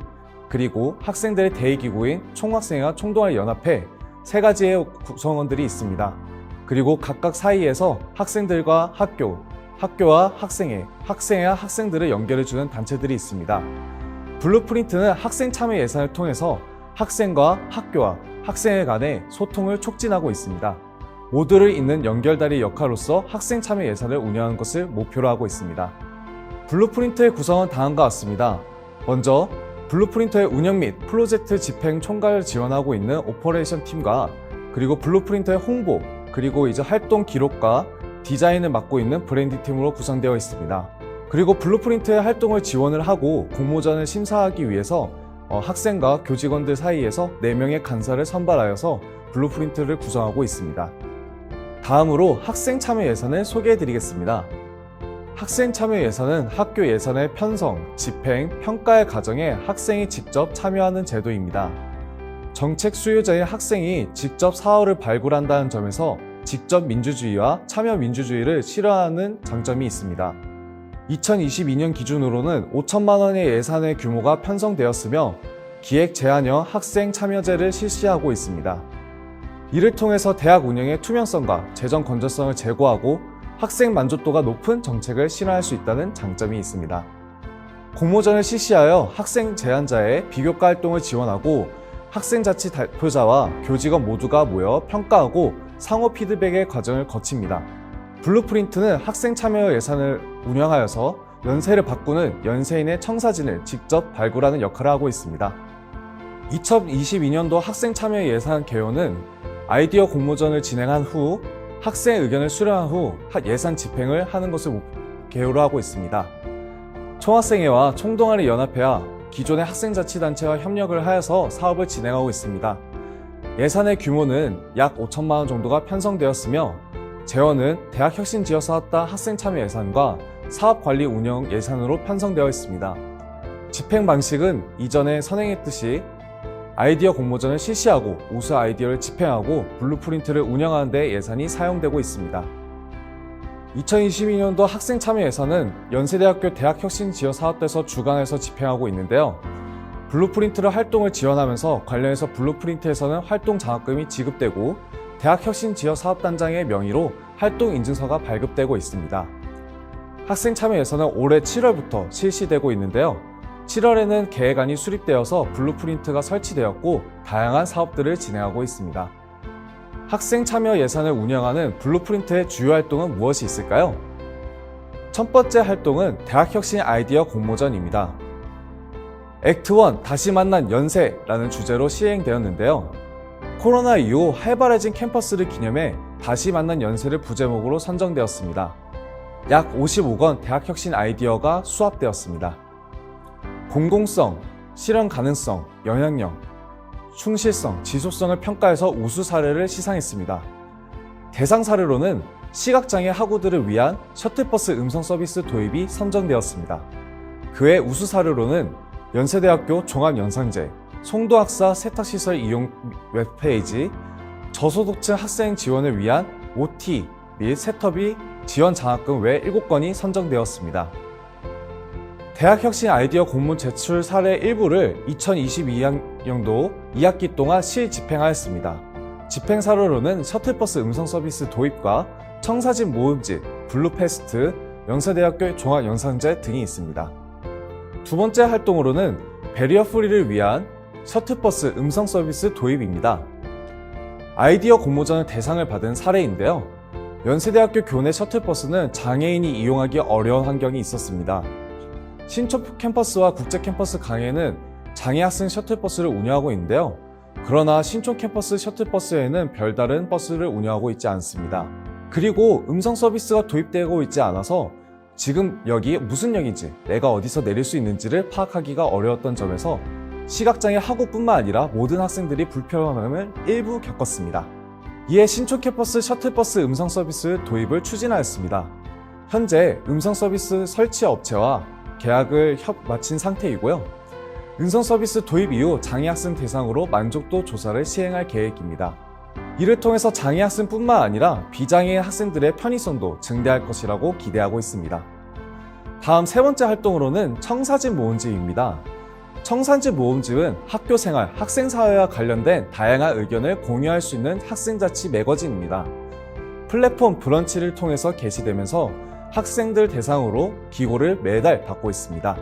그리고 학생들의 대의기구인 총학생회와 총동아리 연합회 세 가지의 구성원들이 있습니다. 그리고 각각 사이에서 학생들과 학교, 학교와 학생회, 학생회와 학생들을 연결해주는 단체들이 있습니다. 블루프린트는 학생 참여 예산을 통해서 학생과 학교와 학생회 간의 소통을 촉진하고 있습니다. 모두를 잇는 연결다리 역할로서 학생 참여 예산을 운영하는 것을 목표로 하고 있습니다. 블루프린트의 구성은 다음과 같습니다. 먼저 블루프린트의 운영 및 프로젝트 집행 총괄을 지원하고 있는 오퍼레이션 팀과 그리고 블루프린트의 홍보, 그리고 이제 활동 기록과 디자인을 맡고 있는 브랜디 팀으로 구성되어 있습니다. 그리고 블루프린트의 활동을 지원을 하고 공모전을 심사하기 위해서 학생과 교직원들 사이에서 4명의 간사를 선발하여서 블루프린트를 구성하고 있습니다. 다음으로 학생 참여 예산을 소개해 드리겠습니다. 학생 참여 예산은 학교 예산의 편성, 집행, 평가의 과정에 학생이 직접 참여하는 제도입니다. 정책 수요자인 학생이 직접 사업을 발굴한다는 점에서 직접 민주주의와 참여 민주주의를 실현하는 장점이 있습니다. 2022년 기준으로는 5천만 원의 예산의 규모가 편성되었으며 기획 제안형 학생 참여제를 실시하고 있습니다. 이를 통해서 대학 운영의 투명성과 재정 건전성을 제고하고 학생 만족도가 높은 정책을 실현할 수 있다는 장점이 있습니다. 공모전을 실시하여 학생 제안자의 비교과 활동을 지원하고 학생 자치 대표자와 교직원 모두가 모여 평가하고 상호 피드백의 과정을 거칩니다. 블루프린트는 학생 참여 예산을 운영하여서 연세를 바꾸는 연세인의 청사진을 직접 발굴하는 역할을 하고 있습니다. 2022년도 학생 참여 예산 개요는 아이디어 공모전을 진행한 후 학생 의견을 수렴한 후 예산 집행을 하는 것을 개요로 하고 있습니다. 총학생회와 총동아리 연합회와 기존의 학생자치단체와 협력을 하여서 사업을 진행하고 있습니다. 예산의 규모는 약 5천만 원 정도가 편성되었으며 재원은 대학혁신지원사업단 학생참여 예산과 사업관리 운영 예산으로 편성되어 있습니다. 집행 방식은 이전에 선행했듯이 아이디어 공모전을 실시하고 우수 아이디어를 집행하고 블루프린트를 운영하는 데 예산이 사용되고 있습니다. 2022년도 학생 참여 예산은 연세대학교 대학혁신지원사업단에서 주관해서 집행하고 있는데요. 블루프린트를 활동을 지원하면서 관련해서 블루프린트에서는 활동 장학금이 지급되고 대학혁신지원사업단장의 명의로 활동 인증서가 발급되고 있습니다. 학생 참여 예산은 올해 7월부터 실시되고 있는데요. 7월에는 계획안이 수립되어서 블루프린트가 설치되었고 다양한 사업들을 진행하고 있습니다. 학생 참여 예산을 운영하는 블루프린트의 주요 활동은 무엇이 있을까요? 첫 번째 활동은 대학혁신 아이디어 공모전입니다. 액트 1 다시 만난 연세라는 주제로 시행되었는데요. 코로나 이후 활발해진 캠퍼스를 기념해 다시 만난 연세를 부제목으로 선정되었습니다. 약 55건 대학혁신 아이디어가 수합되었습니다. 공공성, 실현 가능성, 영향력, 충실성, 지속성을 평가해서 우수 사례를 시상했습니다. 대상 사례로는 시각장애 학우들을 위한 셔틀버스 음성 서비스 도입이 선정되었습니다. 그 외 우수 사례로는 연세대학교 종합영상제, 송도학사 세탁시설 이용 웹페이지, 저소득층 학생 지원을 위한 OT 및 세터비 지원 장학금 외 7건이 선정되었습니다. 대학혁신 아이디어 공문 제출 사례 일부를 2022학년도 2학기 동안 실집행하였습니다. 집행 사례로는 셔틀버스 음성 서비스 도입과 청사진 모음집, 블루패스트, 연세대학교 종합영상제 등이 있습니다. 두 번째 활동으로는 배리어 프리를 위한 셔틀버스 음성 서비스 도입입니다. 아이디어 공모전 대상을 받은 사례인데요. 연세대학교 교내 셔틀버스는 장애인이 이용하기 어려운 환경이 있었습니다. 신촌 캠퍼스와 국제 캠퍼스 강에는 장애 학생 셔틀버스를 운영하고 있는데요. 그러나 신촌 캠퍼스 셔틀버스에는 별다른 버스를 운영하고 있지 않습니다. 그리고 음성 서비스가 도입되고 있지 않아서 지금 여기 무슨 역인지, 내가 어디서 내릴 수 있는지를 파악하기가 어려웠던 점에서 시각장애 학우뿐만 아니라 모든 학생들이 불편함을 일부 겪었습니다. 이에 신촌 캠퍼스 셔틀버스 음성 서비스 도입을 추진하였습니다. 현재 음성 서비스 설치 업체와 계약을 마친 상태이고요. 음성 서비스 도입 이후 장애 학생 대상으로 만족도 조사를 시행할 계획입니다. 이를 통해서 장애 학생뿐만 아니라 비장애 학생들의 편의성도 증대할 것이라고 기대하고 있습니다. 다음 세 번째 활동으로는 청사진 모음집입니다. 청사진 모음집은 학교생활, 학생사회와 관련된 다양한 의견을 공유할 수 있는 학생자치 매거진입니다. 플랫폼 브런치를 통해서 게시되면서 학생들 대상으로 기고를 매달 받고 있습니다.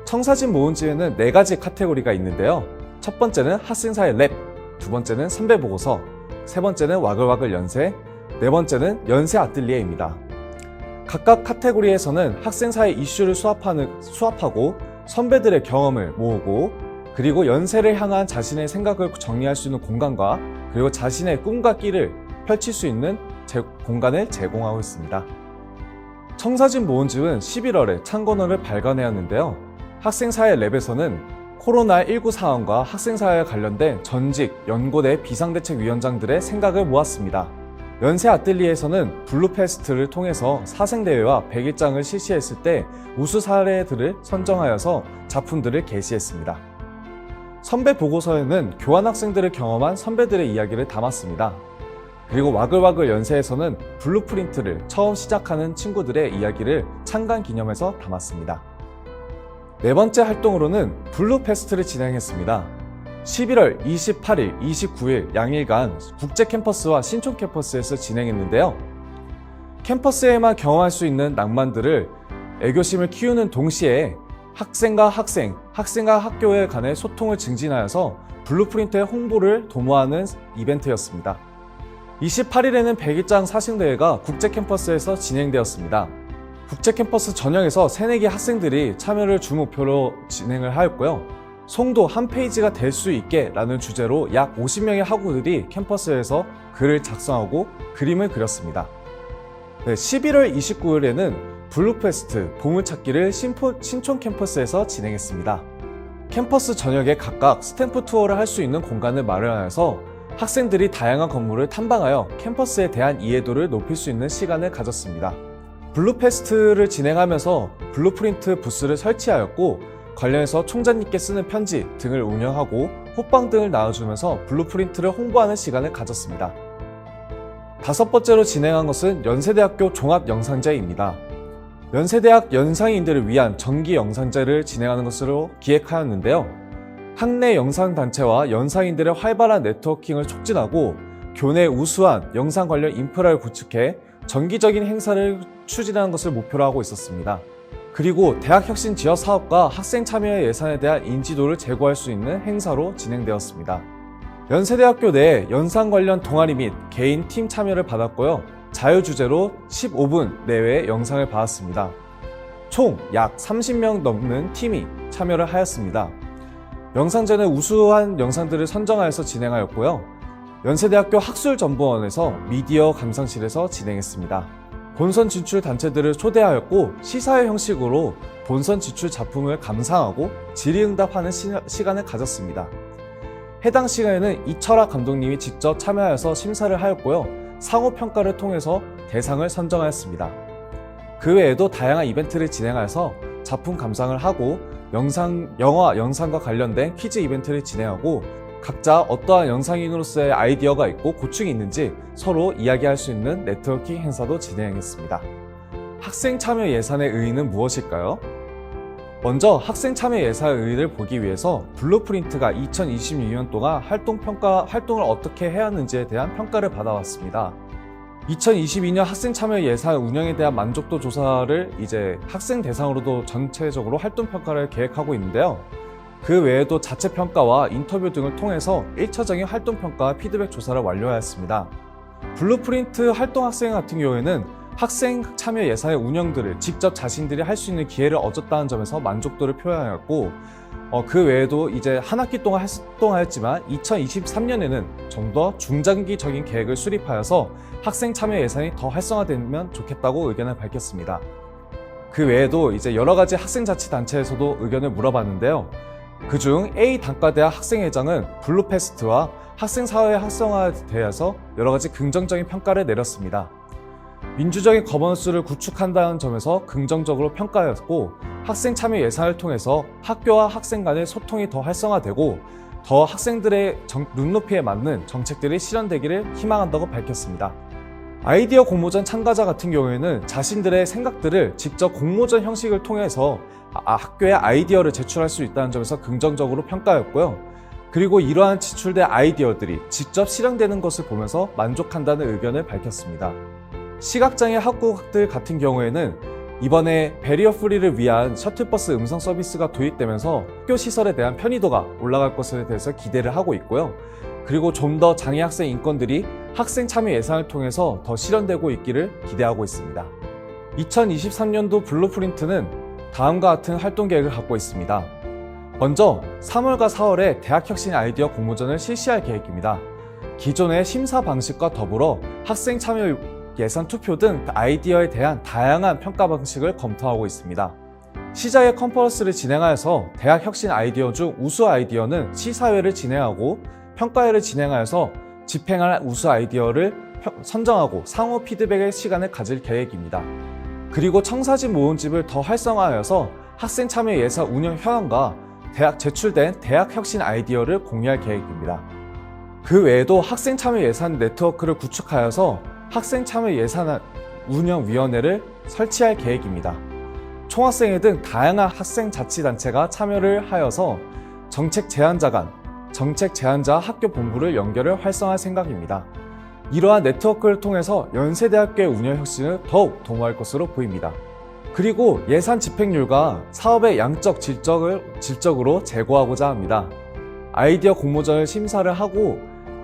청사진 모음집에는 4가지 카테고리가 있는데요. 첫 번째는 학생사회 랩, 두 번째는 선배보고서, 세 번째는 와글와글 연세, 네 번째는 연세 아뜰리에입니다. 각각 카테고리에서는 학생사회 이슈를 수합하고 선배들의 경험을 모으고 그리고 연세를 향한 자신의 생각을 정리할 수 있는 공간과 그리고 자신의 꿈과 끼를 펼칠 수 있는 공간을 제공하고 있습니다. 청사진 모음집은 11월에 창건호를 발간하였는데요. 학생사회 랩에서는 코로나19 상황과 학생사회와 관련된 전직, 연고대 비상대책위원장들의 생각을 모았습니다. 연세 아뜰리에에서는 블루페스트를 통해서 사생대회와 100일장을 실시했을 때 우수 사례들을 선정하여서 작품들을 게시했습니다. 선배 보고서에는 교환 학생들을 경험한 선배들의 이야기를 담았습니다. 그리고 와글와글 연세에서는 블루프린트를 처음 시작하는 친구들의 이야기를 창간 기념해서 담았습니다. 네 번째 활동으로는 블루페스트를 진행했습니다. 11월 28일, 29일 양일간 국제 캠퍼스와 신촌 캠퍼스에서 진행했는데요. 캠퍼스에만 경험할 수 있는 낭만들을 애교심을 키우는 동시에 학생과 학생, 학생과 학교에 간의 소통을 증진하여서 블루프린트의 홍보를 도모하는 이벤트였습니다. 28일에는 100일장 사생대회가 국제 캠퍼스에서 진행되었습니다. 국제 캠퍼스 전역에서 새내기 학생들이 참여를 주 목표로 진행을 하였고요. 송도 한 페이지가 될 수 있게 라는 주제로 약 50명의 학우들이 캠퍼스에서 글을 작성하고 그림을 그렸습니다. 11월 29일에는 블루페스트 보물찾기를 신촌 캠퍼스에서 진행했습니다. 캠퍼스 전역에 각각 스탬프 투어를 할 수 있는 공간을 마련하여서 학생들이 다양한 건물을 탐방하여 캠퍼스에 대한 이해도를 높일 수 있는 시간을 가졌습니다. 블루페스트를 진행하면서 블루프린트 부스를 설치하였고 관련해서 총장님께 쓰는 편지 등을 운영하고 호빵 등을 나눠주면서 블루프린트를 홍보하는 시간을 가졌습니다. 다섯 번째로 진행한 것은 연세대학교 종합영상제입니다. 연세대학 연상인들을 위한 정기 영상제를 진행하는 것으로 기획하였는데요. 학내 영상단체와 연상인들의 활발한 네트워킹을 촉진하고 교내 우수한 영상 관련 인프라를 구축해 정기적인 행사를 추진하는 것을 목표로 하고 있었습니다. 그리고 대학혁신 지역 사업과 학생 참여 예산에 대한 인지도를 제고할 수 있는 행사로 진행되었습니다. 연세대학교 내 연상 관련 동아리 및 개인 팀 참여를 받았고요. 자유주제로 15분 내외의 영상을 받았습니다. 총 약 30명 넘는 팀이 참여를 하였습니다. 영상제는 우수한 영상들을 선정하여서 진행하였고요. 연세대학교 학술정보원에서 미디어 감상실에서 진행했습니다. 본선 진출 단체들을 초대하였고 시사회 형식으로 본선 진출 작품을 감상하고 질의응답하는 시간을 가졌습니다. 해당 시간에는 이철학 감독님이 직접 참여하여서 심사를 하였고요. 상호평가를 통해서 대상을 선정하였습니다. 그 외에도 다양한 이벤트를 진행하여서 작품 감상을 하고 영화, 영상과 관련된 퀴즈 이벤트를 진행하고 각자 어떠한 영상인으로서의 아이디어가 있고 고충이 있는지 서로 이야기할 수 있는 네트워킹 행사도 진행했습니다. 학생 참여 예산의 의의는 무엇일까요? 먼저 학생 참여 예산 의의를 보기 위해서 블루프린트가 2026년 동안 활동을 어떻게 해야 하는지에 대한 평가를 받아왔습니다. 2022년 학생 참여 예산 운영에 대한 만족도 조사를 이제 학생 대상으로도 전체적으로 활동 평가를 계획하고 있는데요. 그 외에도 자체 평가와 인터뷰 등을 통해서 1차적인 활동 평가와 피드백 조사를 완료하였습니다. 블루프린트 활동 학생 같은 경우에는 학생 참여 예산의 운영들을 직접 자신들이 할 수 있는 기회를 얻었다는 점에서 만족도를 표현하였고, 그 외에도 이제 한 학기 동안 활동하였지만 2023년에는 좀 더 중장기적인 계획을 수립하여서 학생 참여 예산이 더 활성화되면 좋겠다고 의견을 밝혔습니다. 그 외에도 이제 여러 가지 학생자치단체에서도 의견을 물어봤는데요. 그중 A 단과대학 학생회장은 블루페스트와 학생사회 활성화에 대해서 여러 가지 긍정적인 평가를 내렸습니다. 민주적인 거버넌스를 구축한다는 점에서 긍정적으로 평가하였고, 학생 참여 예산을 통해서 학교와 학생 간의 소통이 더 활성화되고 더 학생들의 눈높이에 맞는 정책들이 실현되기를 희망한다고 밝혔습니다. 아이디어 공모전 참가자 같은 경우에는 자신들의 생각들을 직접 공모전 형식을 통해서 학교에 아이디어를 제출할 수 있다는 점에서 긍정적으로 평가했고요. 그리고 이러한 지출된 아이디어들이 직접 실현되는 것을 보면서 만족한다는 의견을 밝혔습니다. 시각장애 학부학들 같은 경우에는 이번에 베리어 프리를 위한 셔틀버스 음성 서비스가 도입되면서 학교 시설에 대한 편의도가 올라갈 것에 대해서 기대를 하고 있고요. 그리고 좀 더 장애 학생 인권들이 학생 참여 예산을 통해서 더 실현되고 있기를 기대하고 있습니다. 2023년도 블루프린트는 다음과 같은 활동 계획을 갖고 있습니다. 먼저 3월과 4월에 대학혁신 아이디어 공모전을 실시할 계획입니다. 기존의 심사 방식과 더불어 학생 참여 예산 투표 등 아이디어에 대한 다양한 평가 방식을 검토하고 있습니다. 시자회 컨퍼런스를 진행하여서 대학 혁신 아이디어 중 우수 아이디어는 시사회를 진행하고 평가회를 진행하여서 집행할 우수 아이디어를 선정하고 상호 피드백의 시간을 가질 계획입니다. 그리고 청사진 모음집을 더 활성화하여서 학생 참여 예산 운영 현황과 제출된 대학 혁신 아이디어를 공유할 계획입니다. 그 외에도 학생 참여 예산 네트워크를 구축하여서 학생 참여 예산 운영위원회를 설치할 계획입니다. 총학생회 등 다양한 학생자치단체가 참여를 하여서 정책 제안자 간, 정책 제안자 학교 본부를 연결을 활성화할 생각입니다. 이러한 네트워크를 통해서 연세대학교의 운영 혁신을 더욱 도모할 것으로 보입니다. 그리고 예산 집행률과 사업의 양적 질적으로 제고하고자 합니다. 아이디어 공모전을 심사를 하고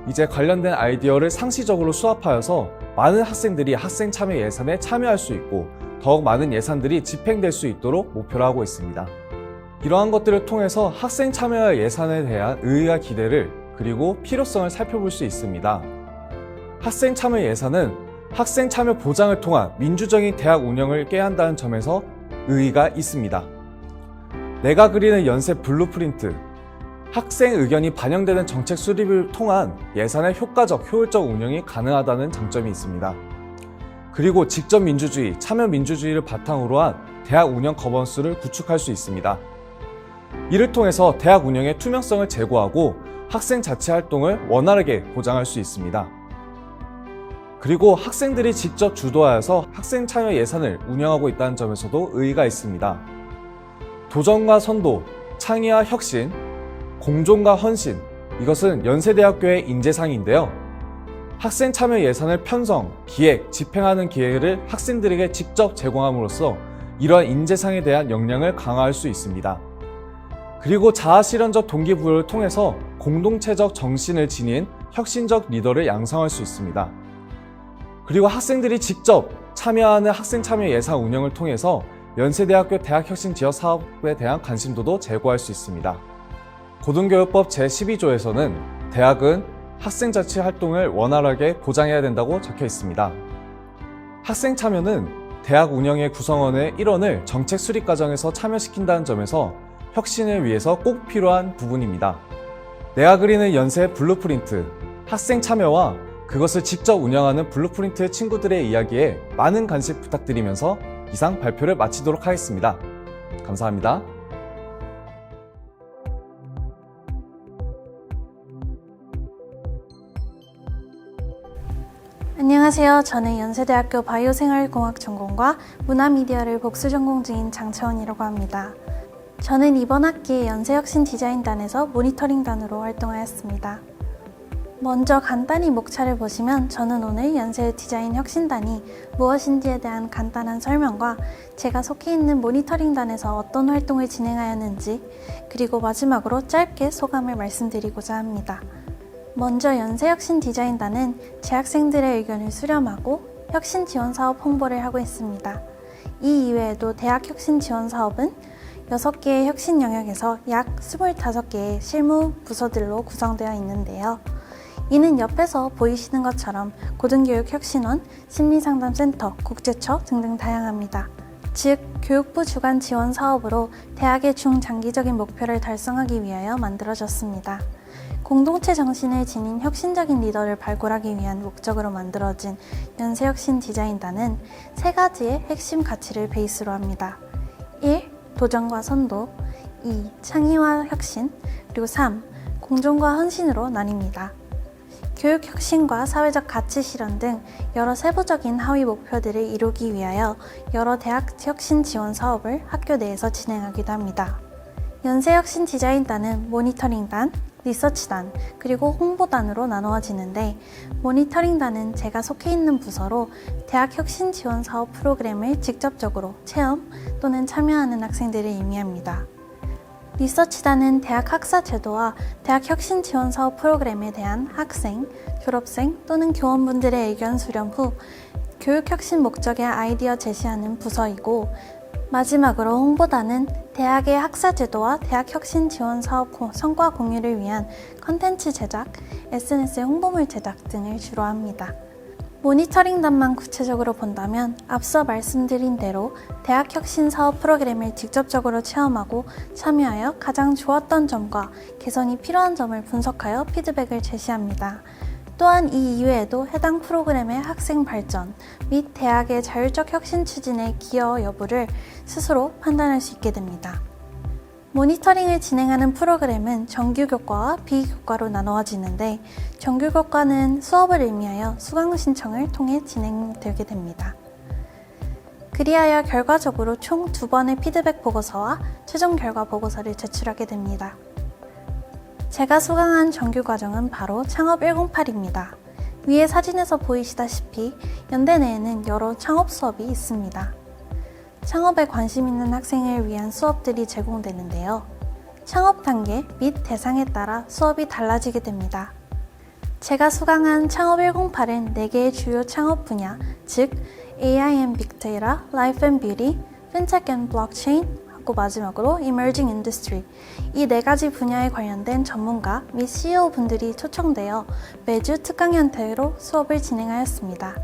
이제 관련된 아이디어를 상시적으로 수합하여서 많은 학생들이 학생 참여 예산에 참여할 수 있고 더욱 많은 예산들이 집행될 수 있도록 목표로 하고 있습니다. 이러한 것들을 통해서 학생 참여 예산에 대한 의의와 기대를 그리고 필요성을 살펴볼 수 있습니다. 학생 참여 예산은 학생 참여 보장을 통한 민주적인 대학 운영을 꾀한다는 점에서 의의가 있습니다. 내가 그리는 연세 블루프린트, 학생 의견이 반영되는 정책 수립을 통한 예산의 효율적 운영이 가능하다는 장점이 있습니다. 그리고 직접 민주주의, 참여 민주주의를 바탕으로 한 대학 운영 거버넌스를 구축할 수 있습니다. 이를 통해서 대학 운영의 투명성을 제고하고 학생 자치 활동을 원활하게 보장할 수 있습니다. 그리고 학생들이 직접 주도하여서 학생 참여 예산을 운영하고 있다는 점에서도 의의가 있습니다. 도전과 선도, 창의와 혁신, 공존과 헌신, 이것은 연세대학교의 인재상인데요. 학생 참여 예산을 편성, 기획, 집행하는 기회를 학생들에게 직접 제공함으로써 이러한 인재상에 대한 역량을 강화할 수 있습니다. 그리고 자아실현적 동기부여를 통해서 공동체적 정신을 지닌 혁신적 리더를 양성할 수 있습니다. 그리고 학생들이 직접 참여하는 학생 참여 예산 운영을 통해서 연세대학교 대학혁신 지역 사업에 대한 관심도도 제고할 수 있습니다. 고등교육법 제12조에서는 대학은 학생 자치 활동을 원활하게 보장해야 된다고 적혀 있습니다. 학생 참여는 대학 운영의 구성원의 일원을 정책 수립 과정에서 참여시킨다는 점에서 혁신을 위해서 꼭 필요한 부분입니다. 내가 그리는 연세 블루프린트, 학생 참여와 그것을 직접 운영하는 블루프린트의 친구들의 이야기에 많은 관심 부탁드리면서 이상 발표를 마치도록 하겠습니다. 감사합니다. 안녕하세요. 저는 연세대학교 바이오생활공학 전공과 문화미디어를 복수 전공 중인 장채원이라고 합니다. 저는 이번 학기에 연세혁신 디자인단에서 모니터링단으로 활동하였습니다. 먼저 간단히 목차를 보시면 저는 오늘 연세 디자인 혁신단이 무엇인지에 대한 간단한 설명과 제가 속해 있는 모니터링단에서 어떤 활동을 진행하였는지, 그리고 마지막으로 짧게 소감을 말씀드리고자 합니다. 먼저 연세혁신 디자인단은 재학생들의 의견을 수렴하고 혁신 지원 사업 홍보를 하고 있습니다. 이 이외에도 대학 혁신 지원 사업은 6개의 혁신 영역에서 약 25개의 실무 부서들로 구성되어 있는데요. 이는 옆에서 보이시는 것처럼 고등교육혁신원, 심리상담센터, 국제처 등등 다양합니다. 즉, 교육부 주관 지원 사업으로 대학의 중장기적인 목표를 달성하기 위하여 만들어졌습니다. 공동체 정신을 지닌 혁신적인 리더를 발굴하기 위한 목적으로 만들어진 연세혁신 디자인단은 3가지의 핵심 가치를 베이스로 합니다. 1. 도전과 선도, 2. 창의와 혁신, 그리고 3. 공존과 헌신으로 나뉩니다. 교육 혁신과 사회적 가치 실현 등 여러 세부적인 하위 목표들을 이루기 위하여 여러 대학 혁신 지원 사업을 학교 내에서 진행하기도 합니다. 연세혁신 디자인단은 모니터링단, 리서치단, 그리고 홍보단으로 나누어지는데, 모니터링단은 제가 속해 있는 부서로 대학 혁신 지원 사업 프로그램을 직접적으로 체험 또는 참여하는 학생들을 의미합니다. 리서치단은 대학 학사 제도와 대학 혁신 지원 사업 프로그램에 대한 학생, 졸업생 또는 교원분들의 의견 수렴 후 교육 혁신 목적의 아이디어 제시하는 부서이고, 마지막으로 홍보단은 대학의 학사 제도와 대학 혁신 지원 사업 성과 공유를 위한 컨텐츠 제작, SNS의 홍보물 제작 등을 주로 합니다. 모니터링단만 구체적으로 본다면 앞서 말씀드린 대로 대학 혁신 사업 프로그램을 직접적으로 체험하고 참여하여 가장 좋았던 점과 개선이 필요한 점을 분석하여 피드백을 제시합니다. 또한 이 이외에도 해당 프로그램의 학생 발전 및 대학의 자율적 혁신 추진의 기여 여부를 스스로 판단할 수 있게 됩니다. 모니터링을 진행하는 프로그램은 정규교과와 비교과로 나누어지는데, 정규교과는 수업을 의미하여 수강 신청을 통해 진행되게 됩니다. 그리하여 결과적으로 총 2번의 피드백 보고서와 최종 결과 보고서를 제출하게 됩니다. 제가 수강한 정규과정은 바로 창업 108입니다. 위의 사진에서 보이시다시피 연대 내에는 여러 창업 수업이 있습니다. 창업에 관심 있는 학생을 위한 수업들이 제공되는데요. 창업 단계 및 대상에 따라 수업이 달라지게 됩니다. 제가 수강한 창업 108은 4개의 주요 창업 분야, 즉 AI and Big Data, Life and Beauty, Fintech and Blockchain, 그 마지막으로 Emerging Industry, 이 4가지 분야에 관련된 전문가 및 CEO 분들이 초청되어 매주 특강 형태로 수업을 진행하였습니다.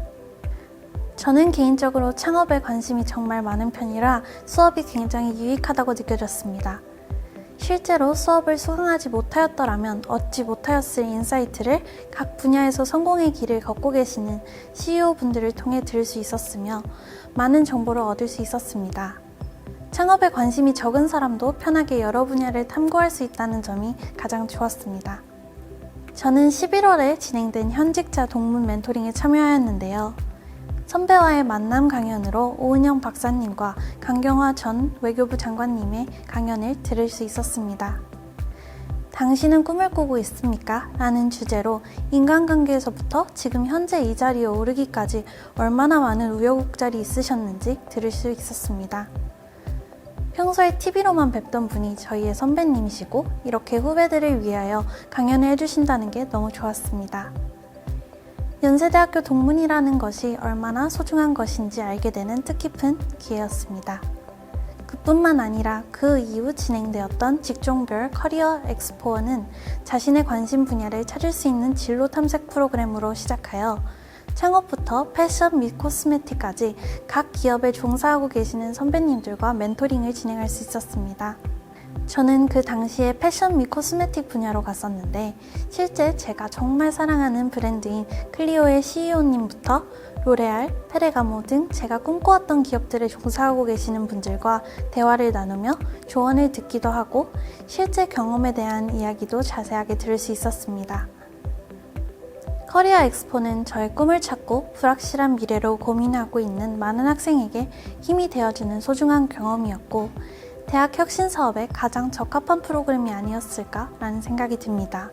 저는 개인적으로 창업에 관심이 정말 많은 편이라 수업이 굉장히 유익하다고 느껴졌습니다. 실제로 수업을 수강하지 못하였더라면 얻지 못하였을 인사이트를 각 분야에서 성공의 길을 걷고 계시는 CEO 분들을 통해 들을 수 있었으며 많은 정보를 얻을 수 있었습니다. 창업에 관심이 적은 사람도 편하게 여러 분야를 탐구할 수 있다는 점이 가장 좋았습니다. 저는 11월에 진행된 현직자 동문 멘토링에 참여하였는데요. 선배와의 만남 강연으로 오은영 박사님과 강경화 전 외교부 장관님의 강연을 들을 수 있었습니다. 당신은 꿈을 꾸고 있습니까? 라는 주제로 인간관계에서부터 지금 현재 이 자리에 오르기까지 얼마나 많은 우여곡절이 있으셨는지 들을 수 있었습니다. 평소에 TV로만 뵙던 분이 저희의 선배님이시고 이렇게 후배들을 위하여 강연을 해주신다는 게 너무 좋았습니다. 연세대학교 동문이라는 것이 얼마나 소중한 것인지 알게 되는 뜻깊은 기회였습니다. 그 뿐만 아니라 그 이후 진행되었던 직종별 커리어 엑스포어는 자신의 관심 분야를 찾을 수 있는 진로 탐색 프로그램으로 시작하여 창업부터 패션 및 코스메틱까지 각 기업에 종사하고 계시는 선배님들과 멘토링을 진행할 수 있었습니다. 저는 그 당시에 패션 및 코스메틱 분야로 갔었는데 실제 제가 정말 사랑하는 브랜드인 클리오의 CEO님부터 로레알, 페레가모 등 제가 꿈꿔왔던 기업들에 종사하고 계시는 분들과 대화를 나누며 조언을 듣기도 하고 실제 경험에 대한 이야기도 자세하게 들을 수 있었습니다. 커리어 엑스포는 저의 꿈을 찾고 불확실한 미래로 고민하고 있는 많은 학생에게 힘이 되어주는 소중한 경험이었고 대학 혁신 사업에 가장 적합한 프로그램이 아니었을까라는 생각이 듭니다.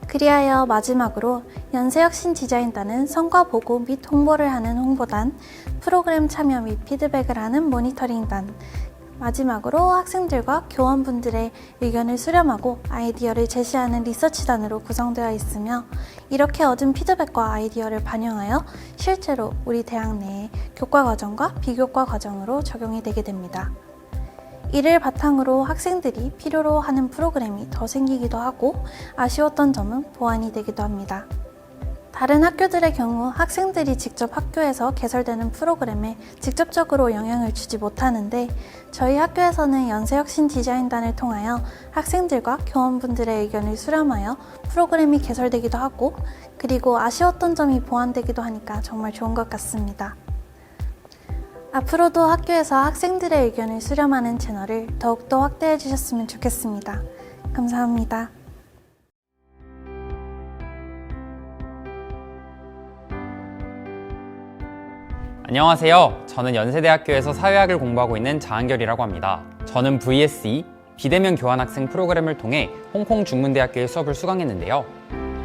그리하여 마지막으로 연세혁신 디자인단은 성과 보고 및 홍보를 하는 홍보단, 프로그램 참여 및 피드백을 하는 모니터링단, 마지막으로 학생들과 교원분들의 의견을 수렴하고 아이디어를 제시하는 리서치단으로 구성되어 있으며 이렇게 얻은 피드백과 아이디어를 반영하여 실제로 우리 대학 내의 교과 과정과 비교과 과정으로 적용이 되게 됩니다. 이를 바탕으로 학생들이 필요로 하는 프로그램이 더 생기기도 하고 아쉬웠던 점은 보완이 되기도 합니다. 다른 학교들의 경우 학생들이 직접 학교에서 개설되는 프로그램에 직접적으로 영향을 주지 못하는데 저희 학교에서는 연세혁신 디자인단을 통하여 학생들과 교원분들의 의견을 수렴하여 프로그램이 개설되기도 하고 그리고 아쉬웠던 점이 보완되기도 하니까 정말 좋은 것 같습니다. 앞으로도 학교에서 학생들의 의견을 수렴하는 채널을 더욱더 확대해 주셨으면 좋겠습니다. 감사합니다. 안녕하세요. 저는 연세대학교에서 사회학을 공부하고 있는 자한결이라고 합니다. 저는 VSE, 비대면 교환학생 프로그램을 통해 홍콩 중문대학교의 수업을 수강했는데요.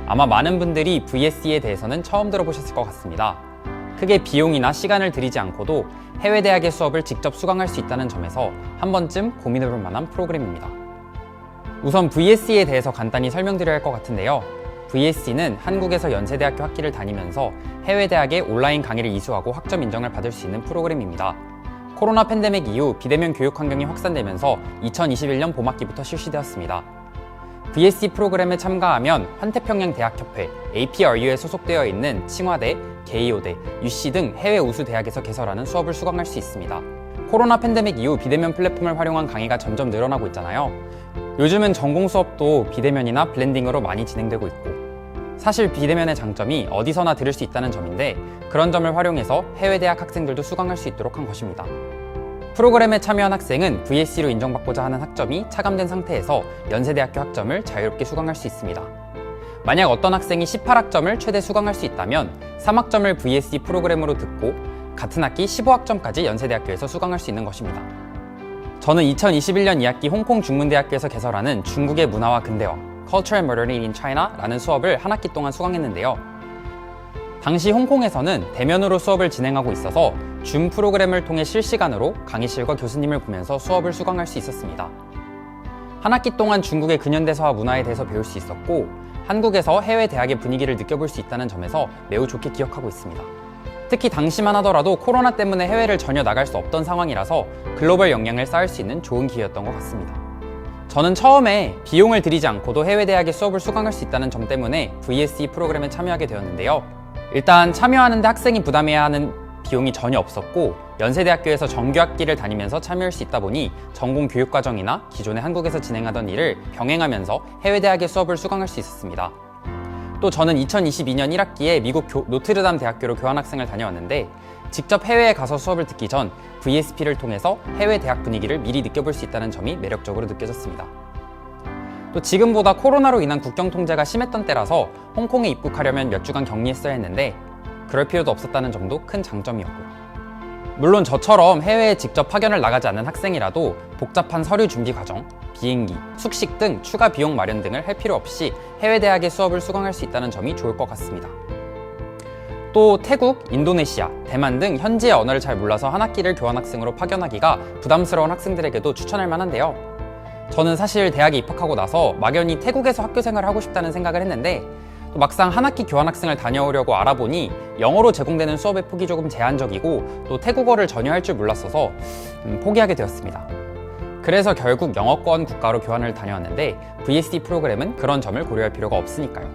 아마 많은 분들이 VSE에 대해서는 처음 들어보셨을 것 같습니다. 크게 비용이나 시간을 들이지 않고도 해외 대학의 수업을 직접 수강할 수 있다는 점에서 한 번쯤 고민해볼 만한 프로그램입니다. 우선 VSE에 대해서 간단히 설명드려야 할 것 같은데요. VSE는 한국에서 연세대학교 학기를 다니면서 해외 대학의 온라인 강의를 이수하고 학점 인정을 받을 수 있는 프로그램입니다. 코로나 팬데믹 이후 비대면 교육 환경이 확산되면서 2021년 봄학기부터 실시되었습니다. VSE 프로그램에 참가하면 환태평양대학협회, APRU에 소속되어 있는 칭화대, 게이오대, UC 등 해외 우수 대학에서 개설하는 수업을 수강할 수 있습니다. 코로나 팬데믹 이후 비대면 플랫폼을 활용한 강의가 점점 늘어나고 있잖아요. 요즘은 전공 수업도 비대면이나 블렌딩으로 많이 진행되고 있고 사실 비대면의 장점이 어디서나 들을 수 있다는 점인데 그런 점을 활용해서 해외 대학 학생들도 수강할 수 있도록 한 것입니다. 프로그램에 참여한 학생은 VSE로 인정받고자 하는 학점이 차감된 상태에서 연세대학교 학점을 자유롭게 수강할 수 있습니다. 만약 어떤 학생이 18학점을 최대 수강할 수 있다면 3학점을 VSE 프로그램으로 듣고 같은 학기 15학점까지 연세대학교에서 수강할 수 있는 것입니다. 저는 2021년 2학기 홍콩 중문대학교에서 개설하는 중국의 문화와 근대화, Culture and Modernity in China라는 수업을 한 학기 동안 수강했는데요. 당시 홍콩에서는 대면으로 수업을 진행하고 있어서 줌 프로그램을 통해 실시간으로 강의실과 교수님을 보면서 수업을 수강할 수 있었습니다. 한 학기 동안 중국의 근현대사와 문화에 대해서 배울 수 있었고 한국에서 해외 대학의 분위기를 느껴볼 수 있다는 점에서 매우 좋게 기억하고 있습니다. 특히 당시만 하더라도 코로나 때문에 해외를 전혀 나갈 수 없던 상황이라서 글로벌 역량을 쌓을 수 있는 좋은 기회였던 것 같습니다. 저는 처음에 비용을 들이지 않고도 해외 대학의 수업을 수강할 수 있다는 점 때문에 VSE 프로그램에 참여하게 되었는데요. 일단 참여하는데 학생이 부담해야 하는 비용이 전혀 없었고 연세대학교에서 정규학기를 다니면서 참여할 수 있다 보니 전공 교육과정이나 기존에 한국에서 진행하던 일을 병행하면서 해외 대학의 수업을 수강할 수 있었습니다. 또 저는 2022년 1학기에 미국 노트르담 대학교로 교환학생을 다녀왔는데 직접 해외에 가서 수업을 듣기 전 VSP를 통해서 해외 대학 분위기를 미리 느껴볼 수 있다는 점이 매력적으로 느껴졌습니다. 또 지금보다 코로나로 인한 국경 통제가 심했던 때라서 홍콩에 입국하려면 몇 주간 격리했어야 했는데 그럴 필요도 없었다는 점도 큰 장점이었고요. 물론 저처럼 해외에 직접 파견을 나가지 않는 학생이라도 복잡한 서류 준비 과정, 비행기, 숙식 등 추가 비용 마련 등을 할 필요 없이 해외 대학의 수업을 수강할 수 있다는 점이 좋을 것 같습니다. 또 태국, 인도네시아, 대만 등 현지의 언어를 잘 몰라서 한 학기를 교환학생으로 파견하기가 부담스러운 학생들에게도 추천할 만한데요. 저는 사실 대학에 입학하고 나서 막연히 태국에서 학교 생활을 하고 싶다는 생각을 했는데 또 막상 한 학기 교환학생을 다녀오려고 알아보니 영어로 제공되는 수업의 폭이 조금 제한적이고 또 태국어를 전혀 할 줄 몰랐어서 포기하게 되었습니다. 그래서 결국 영어권 국가로 교환을 다녀왔는데 VSE 프로그램은 그런 점을 고려할 필요가 없으니까요.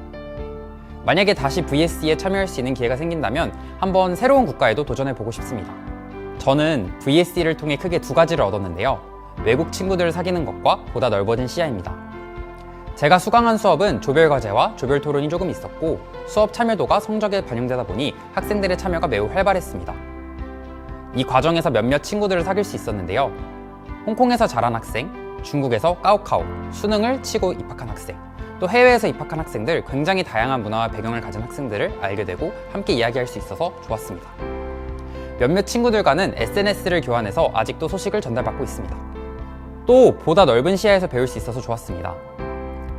만약에 다시 VSE에 참여할 수 있는 기회가 생긴다면 한번 새로운 국가에도 도전해보고 싶습니다. 저는 VSE를 통해 크게 두 가지를 얻었는데요. 외국 친구들을 사귀는 것과 보다 넓어진 시야입니다. 제가 수강한 수업은 조별 과제와 조별 토론이 조금 있었고 수업 참여도가 성적에 반영되다 보니 학생들의 참여가 매우 활발했습니다. 이 과정에서 몇몇 친구들을 사귈 수 있었는데요. 홍콩에서 자란 학생, 중국에서 까오카오, 수능을 치고 입학한 학생, 또 해외에서 입학한 학생들 굉장히 다양한 문화와 배경을 가진 학생들을 알게 되고 함께 이야기할 수 있어서 좋았습니다. 몇몇 친구들과는 SNS를 교환해서 아직도 소식을 전달받고 있습니다. 또 보다 넓은 시야에서 배울 수 있어서 좋았습니다.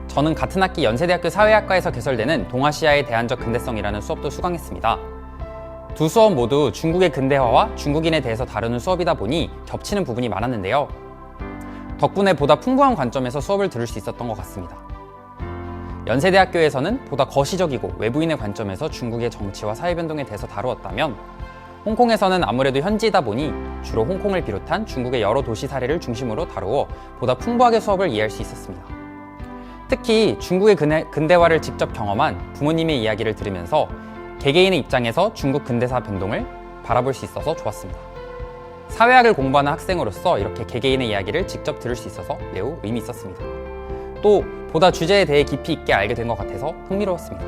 저는 같은 학기 연세대학교 사회학과에서 개설되는 동아시아의 대안적 근대성이라는 수업도 수강했습니다. 두 수업 모두 중국의 근대화와 중국인에 대해서 다루는 수업이다 보니 겹치는 부분이 많았는데요. 덕분에 보다 풍부한 관점에서 수업을 들을 수 있었던 것 같습니다. 연세대학교에서는 보다 거시적이고 외부인의 관점에서 중국의 정치와 사회 변동에 대해서 다루었다면 홍콩에서는 아무래도 현지이다 보니 주로 홍콩을 비롯한 중국의 여러 도시 사례를 중심으로 다루어 보다 풍부하게 수업을 이해할 수 있었습니다. 특히 중국의 근대화를 직접 경험한 부모님의 이야기를 들으면서 개개인의 입장에서 중국 근대사 변동을 바라볼 수 있어서 좋았습니다. 사회학을 공부하는 학생으로서 이렇게 개개인의 이야기를 직접 들을 수 있어서 매우 의미 있었습니다. 또 보다 주제에 대해 깊이 있게 알게 된 것 같아서 흥미로웠습니다.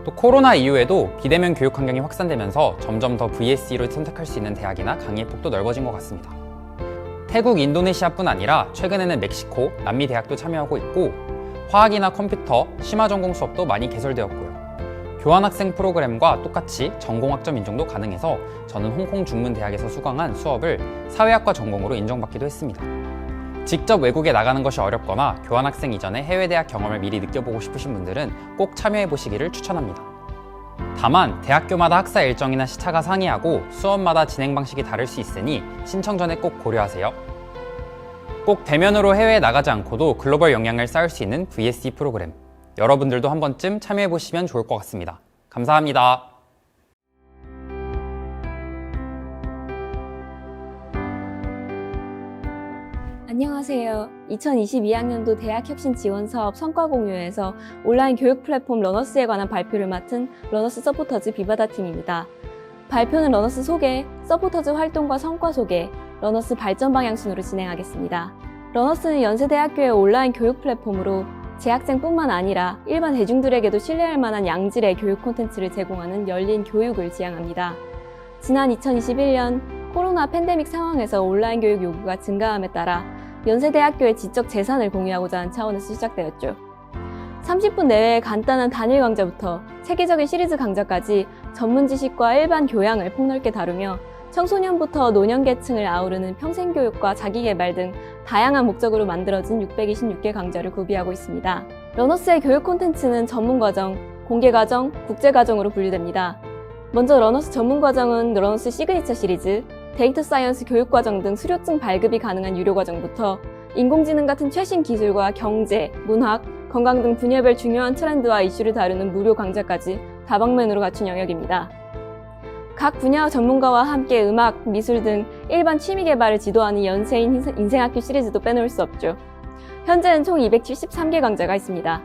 또 코로나 이후에도 비대면 교육 환경이 확산되면서 점점 더 VSE로 선택할 수 있는 대학이나 강의의 폭도 넓어진 것 같습니다. 태국, 인도네시아뿐 아니라 최근에는 멕시코, 남미 대학도 참여하고 있고 화학이나 컴퓨터, 심화 전공 수업도 많이 개설되었고요. 교환학생 프로그램과 똑같이 전공학점 인정도 가능해서 저는 홍콩 중문대학에서 수강한 수업을 사회학과 전공으로 인정받기도 했습니다. 직접 외국에 나가는 것이 어렵거나 교환학생 이전에 해외 대학 경험을 미리 느껴보고 싶으신 분들은 꼭 참여해보시기를 추천합니다. 다만 대학교마다 학사 일정이나 시차가 상이하고 수업마다 진행 방식이 다를 수 있으니 신청 전에 꼭 고려하세요. 꼭 대면으로 해외에 나가지 않고도 글로벌 역량을 쌓을 수 있는 VSE 프로그램, 여러분들도 한 번쯤 참여해보시면 좋을 것 같습니다. 감사합니다. 안녕하세요. 2022학년도 대학혁신지원사업 성과공유에서 온라인 교육 플랫폼 러너스에 관한 발표를 맡은 러너스 서포터즈 비바다 팀입니다. 발표는 러너스 소개, 서포터즈 활동과 성과 소개, 러너스 발전 방향 순으로 진행하겠습니다. 러너스는 연세대학교의 온라인 교육 플랫폼으로 재학생뿐만 아니라 일반 대중들에게도 신뢰할 만한 양질의 교육 콘텐츠를 제공하는 열린 교육을 지향합니다. 지난 2021년 코로나 팬데믹 상황에서 온라인 교육 요구가 증가함에 따라 연세대학교의 지적 재산을 공유하고자 한 차원에서 시작되었죠. 30분 내외의 간단한 단일 강좌부터 체계적인 시리즈 강좌까지 전문 지식과 일반 교양을 폭넓게 다루며 청소년부터 노년계층을 아우르는 평생교육과 자기개발 등 다양한 목적으로 만들어진 626개 강좌를 구비하고 있습니다. 러너스의 교육 콘텐츠는 전문과정, 공개과정, 국제과정으로 분류됩니다. 먼저 러너스 전문과정은 러너스 시그니처 시리즈, 데이터 사이언스 교육과정 등 수료증 발급이 가능한 유료과정부터 인공지능 같은 최신 기술과 경제, 문학, 건강 등 분야별 중요한 트렌드와 이슈를 다루는 무료 강좌까지 다방면으로 갖춘 영역입니다. 각 분야 전문가와 함께 음악, 미술 등 일반 취미 개발을 지도하는 연세인 인생학교 시리즈도 빼놓을 수 없죠. 현재는 총 273개 강좌가 있습니다.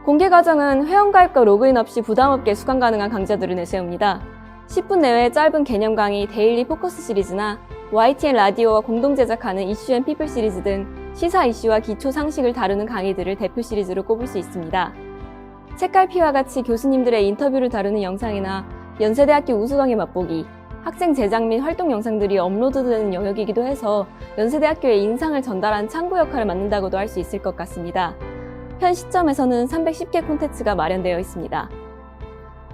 공개과정은 회원가입과 로그인 없이 부담 없게 수강 가능한 강좌들을 내세웁니다. 10분 내외의 짧은 개념 강의 데일리 포커스 시리즈나 YTN 라디오와 공동 제작하는 이슈 앤 피플 시리즈 등 시사 이슈와 기초 상식을 다루는 강의들을 대표 시리즈로 꼽을 수 있습니다. 책갈피와 같이 교수님들의 인터뷰를 다루는 영상이나 연세대학교 우수강의 맛보기, 학생 제작 및 활동 영상들이 업로드되는 영역이기도 해서 연세대학교의 인상을 전달한 창구 역할을 맡는다고도 할 수 있을 것 같습니다. 현 시점에서는 310개 콘텐츠가 마련되어 있습니다.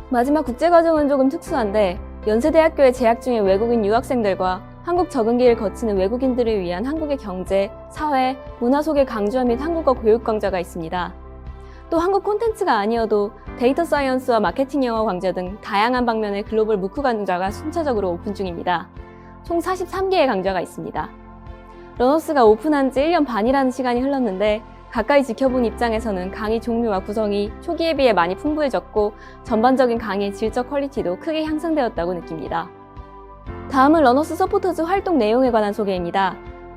마지막 국제과정은 조금 특수한데 연세대학교에 재학 중인 외국인 유학생들과 한국 적응기를 거치는 외국인들을 위한 한국의 경제, 사회, 문화 속의 강좌 및 한국어 교육 강좌가 있습니다. 또 한국 콘텐츠가 아니어도 데이터 사이언스와 마케팅 영어 강좌 등 다양한 방면의 글로벌 무크 강좌가 순차적으로 오픈 중입니다. 총 43개의 강좌가 있습니다. 러너스가 오픈한 지 1년 반이라는 시간이 흘렀는데 가까이 지켜본 입장에서는 강의 종류와 구성이 초기에 비해 많이 풍부해졌고 전반적인 강의의 질적 퀄리티도 크게 향상되었다고 느낍니다. 다음은 러너스 서포터즈 활동 내용에 관한 소개입니다.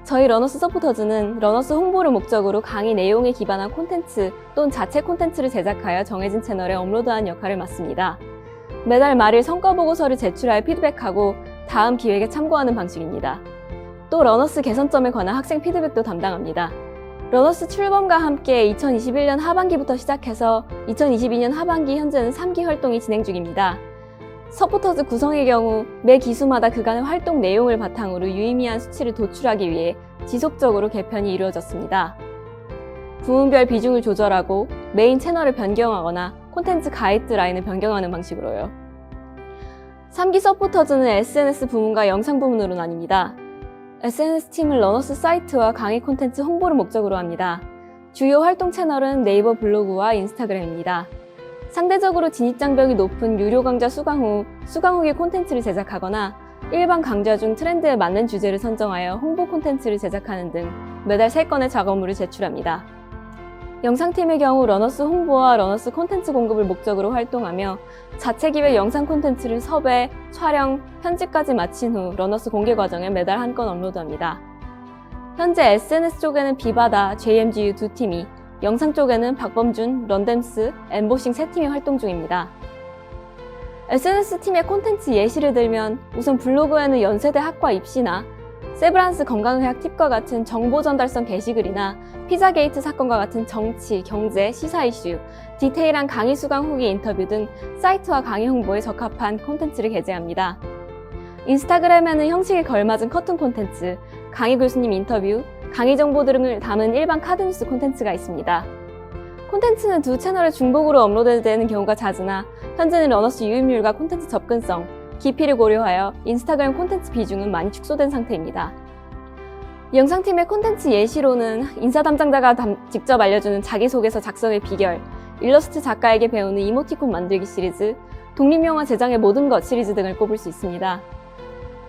저희 러너스 서포터즈는 러너스 홍보를 목적으로 강의 내용에 기반한 콘텐츠 또는 자체 콘텐츠를 제작하여 정해진 채널에 업로드하는 역할을 맡습니다. 매달 말일 성과 보고서를 제출하여 피드백하고 다음 기획에 참고하는 방식입니다. 또 러너스 개선점에 관한 학생 피드백도 담당합니다. 러너스 출범과 함께 2021년 하반기부터 시작해서 2022년 하반기 현재는 3기 활동이 진행 중입니다. 서포터즈 구성의 경우 매 기수마다 그간의 활동 내용을 바탕으로 유의미한 수치를 도출하기 위해 지속적으로 개편이 이루어졌습니다. 부문별 비중을 조절하고 메인 채널을 변경하거나 콘텐츠 가이드라인을 변경하는 방식으로요. 3기 서포터즈는 SNS 부문과 영상 부문으로 나뉩니다. SNS 팀은 러너스 사이트와 강의 콘텐츠 홍보를 목적으로 합니다. 주요 활동 채널은 네이버 블로그와 인스타그램입니다. 상대적으로 진입장벽이 높은 유료 강좌 수강 후기 콘텐츠를 제작하거나 일반 강좌 중 트렌드에 맞는 주제를 선정하여 홍보 콘텐츠를 제작하는 등 매달 3건의 작업물을 제출합니다. 영상팀의 경우 러너스 홍보와 러너스 콘텐츠 공급을 목적으로 활동하며 자체 기획 영상 콘텐츠를 섭외, 촬영, 편집까지 마친 후 러너스 공개 과정에 매달 1건 업로드합니다. 현재 SNS 쪽에는 비바다, JMGU 2팀이, 영상 쪽에는 박범준, 런댐스, 엠보싱 3팀이 활동 중입니다. SNS 팀의 콘텐츠 예시를 들면 우선 블로그에는 연세대 학과 입시나 세브란스 건강의학 팁과 같은 정보 전달성 게시글이나 피자게이트 사건과 같은 정치, 경제, 시사 이슈, 디테일한 강의 수강 후기 인터뷰 등 사이트와 강의 홍보에 적합한 콘텐츠를 게재합니다. 인스타그램에는 형식에 걸맞은 커튼 콘텐츠, 강의 교수님 인터뷰, 강의 정보 등을 담은 일반 카드뉴스 콘텐츠가 있습니다. 콘텐츠는 두 채널에 중복으로 업로드되는 경우가 잦으나 현재는 러너스 유입률과 콘텐츠 접근성, 깊이를 고려하여 인스타그램 콘텐츠 비중은 많이 축소된 상태입니다. 영상팀의 콘텐츠 예시로는 인사 담당자가 직접 알려주는 자기소개서 작성의 비결, 일러스트 작가에게 배우는 이모티콘 만들기 시리즈, 독립영화 제작의 모든 것 시리즈 등을 꼽을 수 있습니다.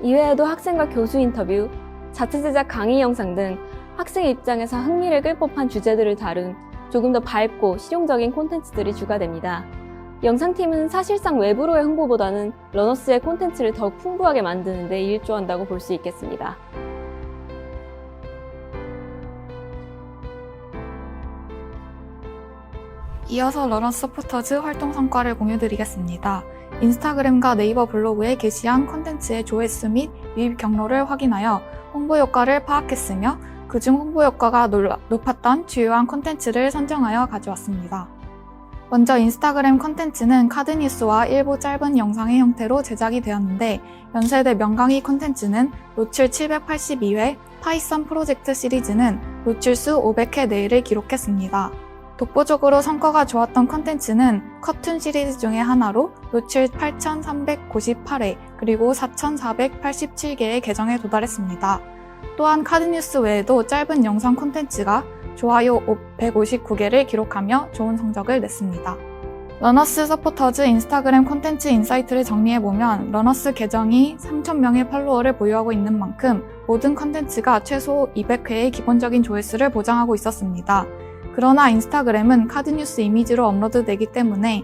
이외에도 학생과 교수 인터뷰, 자체 제작 강의 영상 등 학생의 입장에서 흥미를 끌 법한 주제들을 다룬 조금 더 밝고 실용적인 콘텐츠들이 주가됩니다. 영상팀은 사실상 외부로의 홍보보다는 러너스의 콘텐츠를 더욱 풍부하게 만드는 데 일조한다고 볼 수 있겠습니다. 이어서 러너스 서포터즈 활동 성과를 공유드리겠습니다. 인스타그램과 네이버 블로그에 게시한 콘텐츠의 조회수 및 유입 경로를 확인하여 홍보 효과를 파악했으며 그중 홍보 효과가 높았던 주요한 콘텐츠를 선정하여 가져왔습니다. 먼저 인스타그램 콘텐츠는 카드뉴스와 일부 짧은 영상의 형태로 제작이 되었는데 연세대 명강의 콘텐츠는 노출 782회, 파이썬 프로젝트 시리즈는 노출수 500회 내외를 기록했습니다. 독보적으로 성과가 좋았던 콘텐츠는 커튼 시리즈 중에 하나로 노출 8,398회 그리고 4,487개의 계정에 도달했습니다. 또한 카드뉴스 외에도 짧은 영상 콘텐츠가 좋아요 159개를 기록하며 좋은 성적을 냈습니다. 러너스 서포터즈 인스타그램 콘텐츠 인사이트를 정리해보면 러너스 계정이 3,000명의 팔로워를 보유하고 있는 만큼 모든 콘텐츠가 최소 200회의 기본적인 조회수를 보장하고 있었습니다. 그러나 인스타그램은 카드뉴스 이미지로 업로드되기 때문에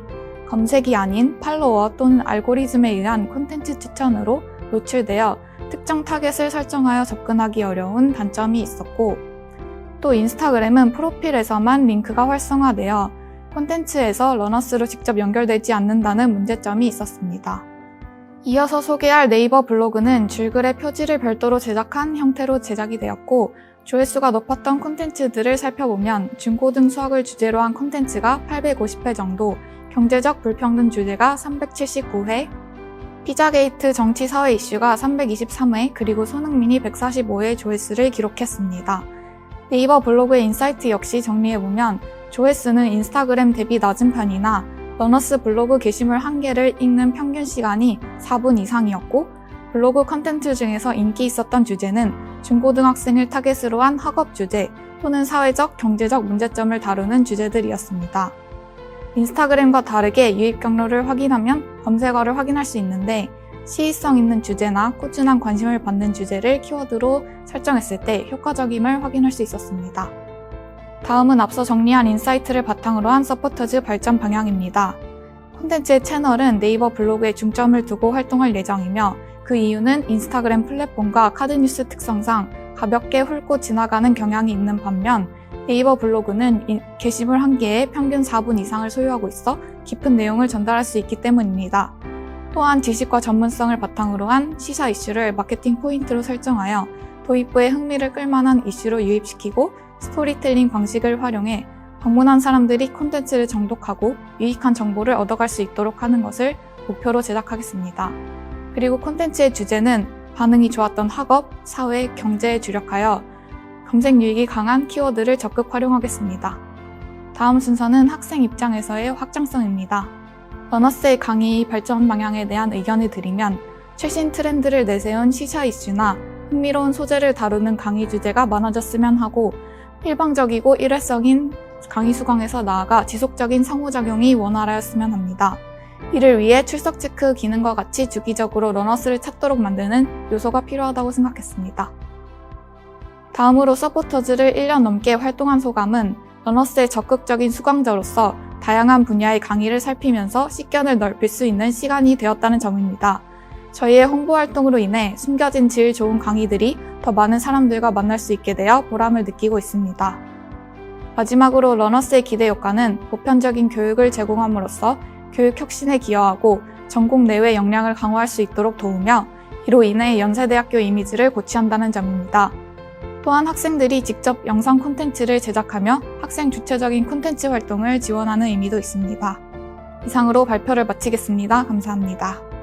검색이 아닌 팔로워 또는 알고리즘에 의한 콘텐츠 추천으로 노출되어 특정 타겟을 설정하여 접근하기 어려운 단점이 있었고 또 인스타그램은 프로필에서만 링크가 활성화되어 콘텐츠에서 러너스로 직접 연결되지 않는다는 문제점이 있었습니다. 이어서 소개할 네이버 블로그는 줄글의 표지를 별도로 제작한 형태로 제작이 되었고 조회수가 높았던 콘텐츠들을 살펴보면 중고등 수학을 주제로 한 콘텐츠가 850회 정도, 경제적 불평등 주제가 379회, 피자게이트 정치 사회 이슈가 323회, 그리고 손흥민이 145회 조회수를 기록했습니다. 네이버 블로그의 인사이트 역시 정리해보면 조회수는 인스타그램 대비 낮은 편이나 러너스 블로그 게시물 1개를 읽는 평균 시간이 4분 이상이었고 블로그 컨텐츠 중에서 인기 있었던 주제는 중고등학생을 타겟으로 한 학업 주제 또는 사회적, 경제적 문제점을 다루는 주제들이었습니다. 인스타그램과 다르게 유입 경로를 확인하면 검색어를 확인할 수 있는데 시의성 있는 주제나 꾸준한 관심을 받는 주제를 키워드로 설정했을 때 효과적임을 확인할 수 있었습니다. 다음은 앞서 정리한 인사이트를 바탕으로 한 서포터즈 발전 방향입니다. 콘텐츠의 채널은 네이버 블로그에 중점을 두고 활동할 예정이며 그 이유는 인스타그램 플랫폼과 카드뉴스 특성상 가볍게 훑고 지나가는 경향이 있는 반면 네이버 블로그는 게시물 한 개에 평균 4분 이상을 소요하고 있어 깊은 내용을 전달할 수 있기 때문입니다. 또한 지식과 전문성을 바탕으로 한 시사 이슈를 마케팅 포인트로 설정하여 도입부의 흥미를 끌만한 이슈로 유입시키고 스토리텔링 방식을 활용해 방문한 사람들이 콘텐츠를 정독하고 유익한 정보를 얻어갈 수 있도록 하는 것을 목표로 제작하겠습니다. 그리고 콘텐츠의 주제는 반응이 좋았던 학업, 사회, 경제에 주력하여 검색 유익이 강한 키워드를 적극 활용하겠습니다. 다음 순서는 학생 입장에서의 확장성입니다. 러너스의 강의 발전 방향에 대한 의견을 드리면 최신 트렌드를 내세운 시사 이슈나 흥미로운 소재를 다루는 강의 주제가 많아졌으면 하고 일방적이고 일회성인 강의 수강에서 나아가 지속적인 상호작용이 원활하였으면 합니다. 이를 위해 출석 체크 기능과 같이 주기적으로 러너스를 찾도록 만드는 요소가 필요하다고 생각했습니다. 다음으로 서포터즈를 1년 넘게 활동한 소감은 러너스의 적극적인 수강자로서 다양한 분야의 강의를 살피면서 식견을 넓힐 수 있는 시간이 되었다는 점입니다. 저희의 홍보 활동으로 인해 숨겨진 질 좋은 강의들이 더 많은 사람들과 만날 수 있게 되어 보람을 느끼고 있습니다. 마지막으로 러너스의 기대 효과는 보편적인 교육을 제공함으로써 교육 혁신에 기여하고 전공 내외 역량을 강화할 수 있도록 도우며 이로 인해 연세대학교 이미지를 고취한다는 점입니다. 또한 학생들이 직접 영상 콘텐츠를 제작하며 학생 주체적인 콘텐츠 활동을 지원하는 의미도 있습니다. 이상으로 발표를 마치겠습니다. 감사합니다.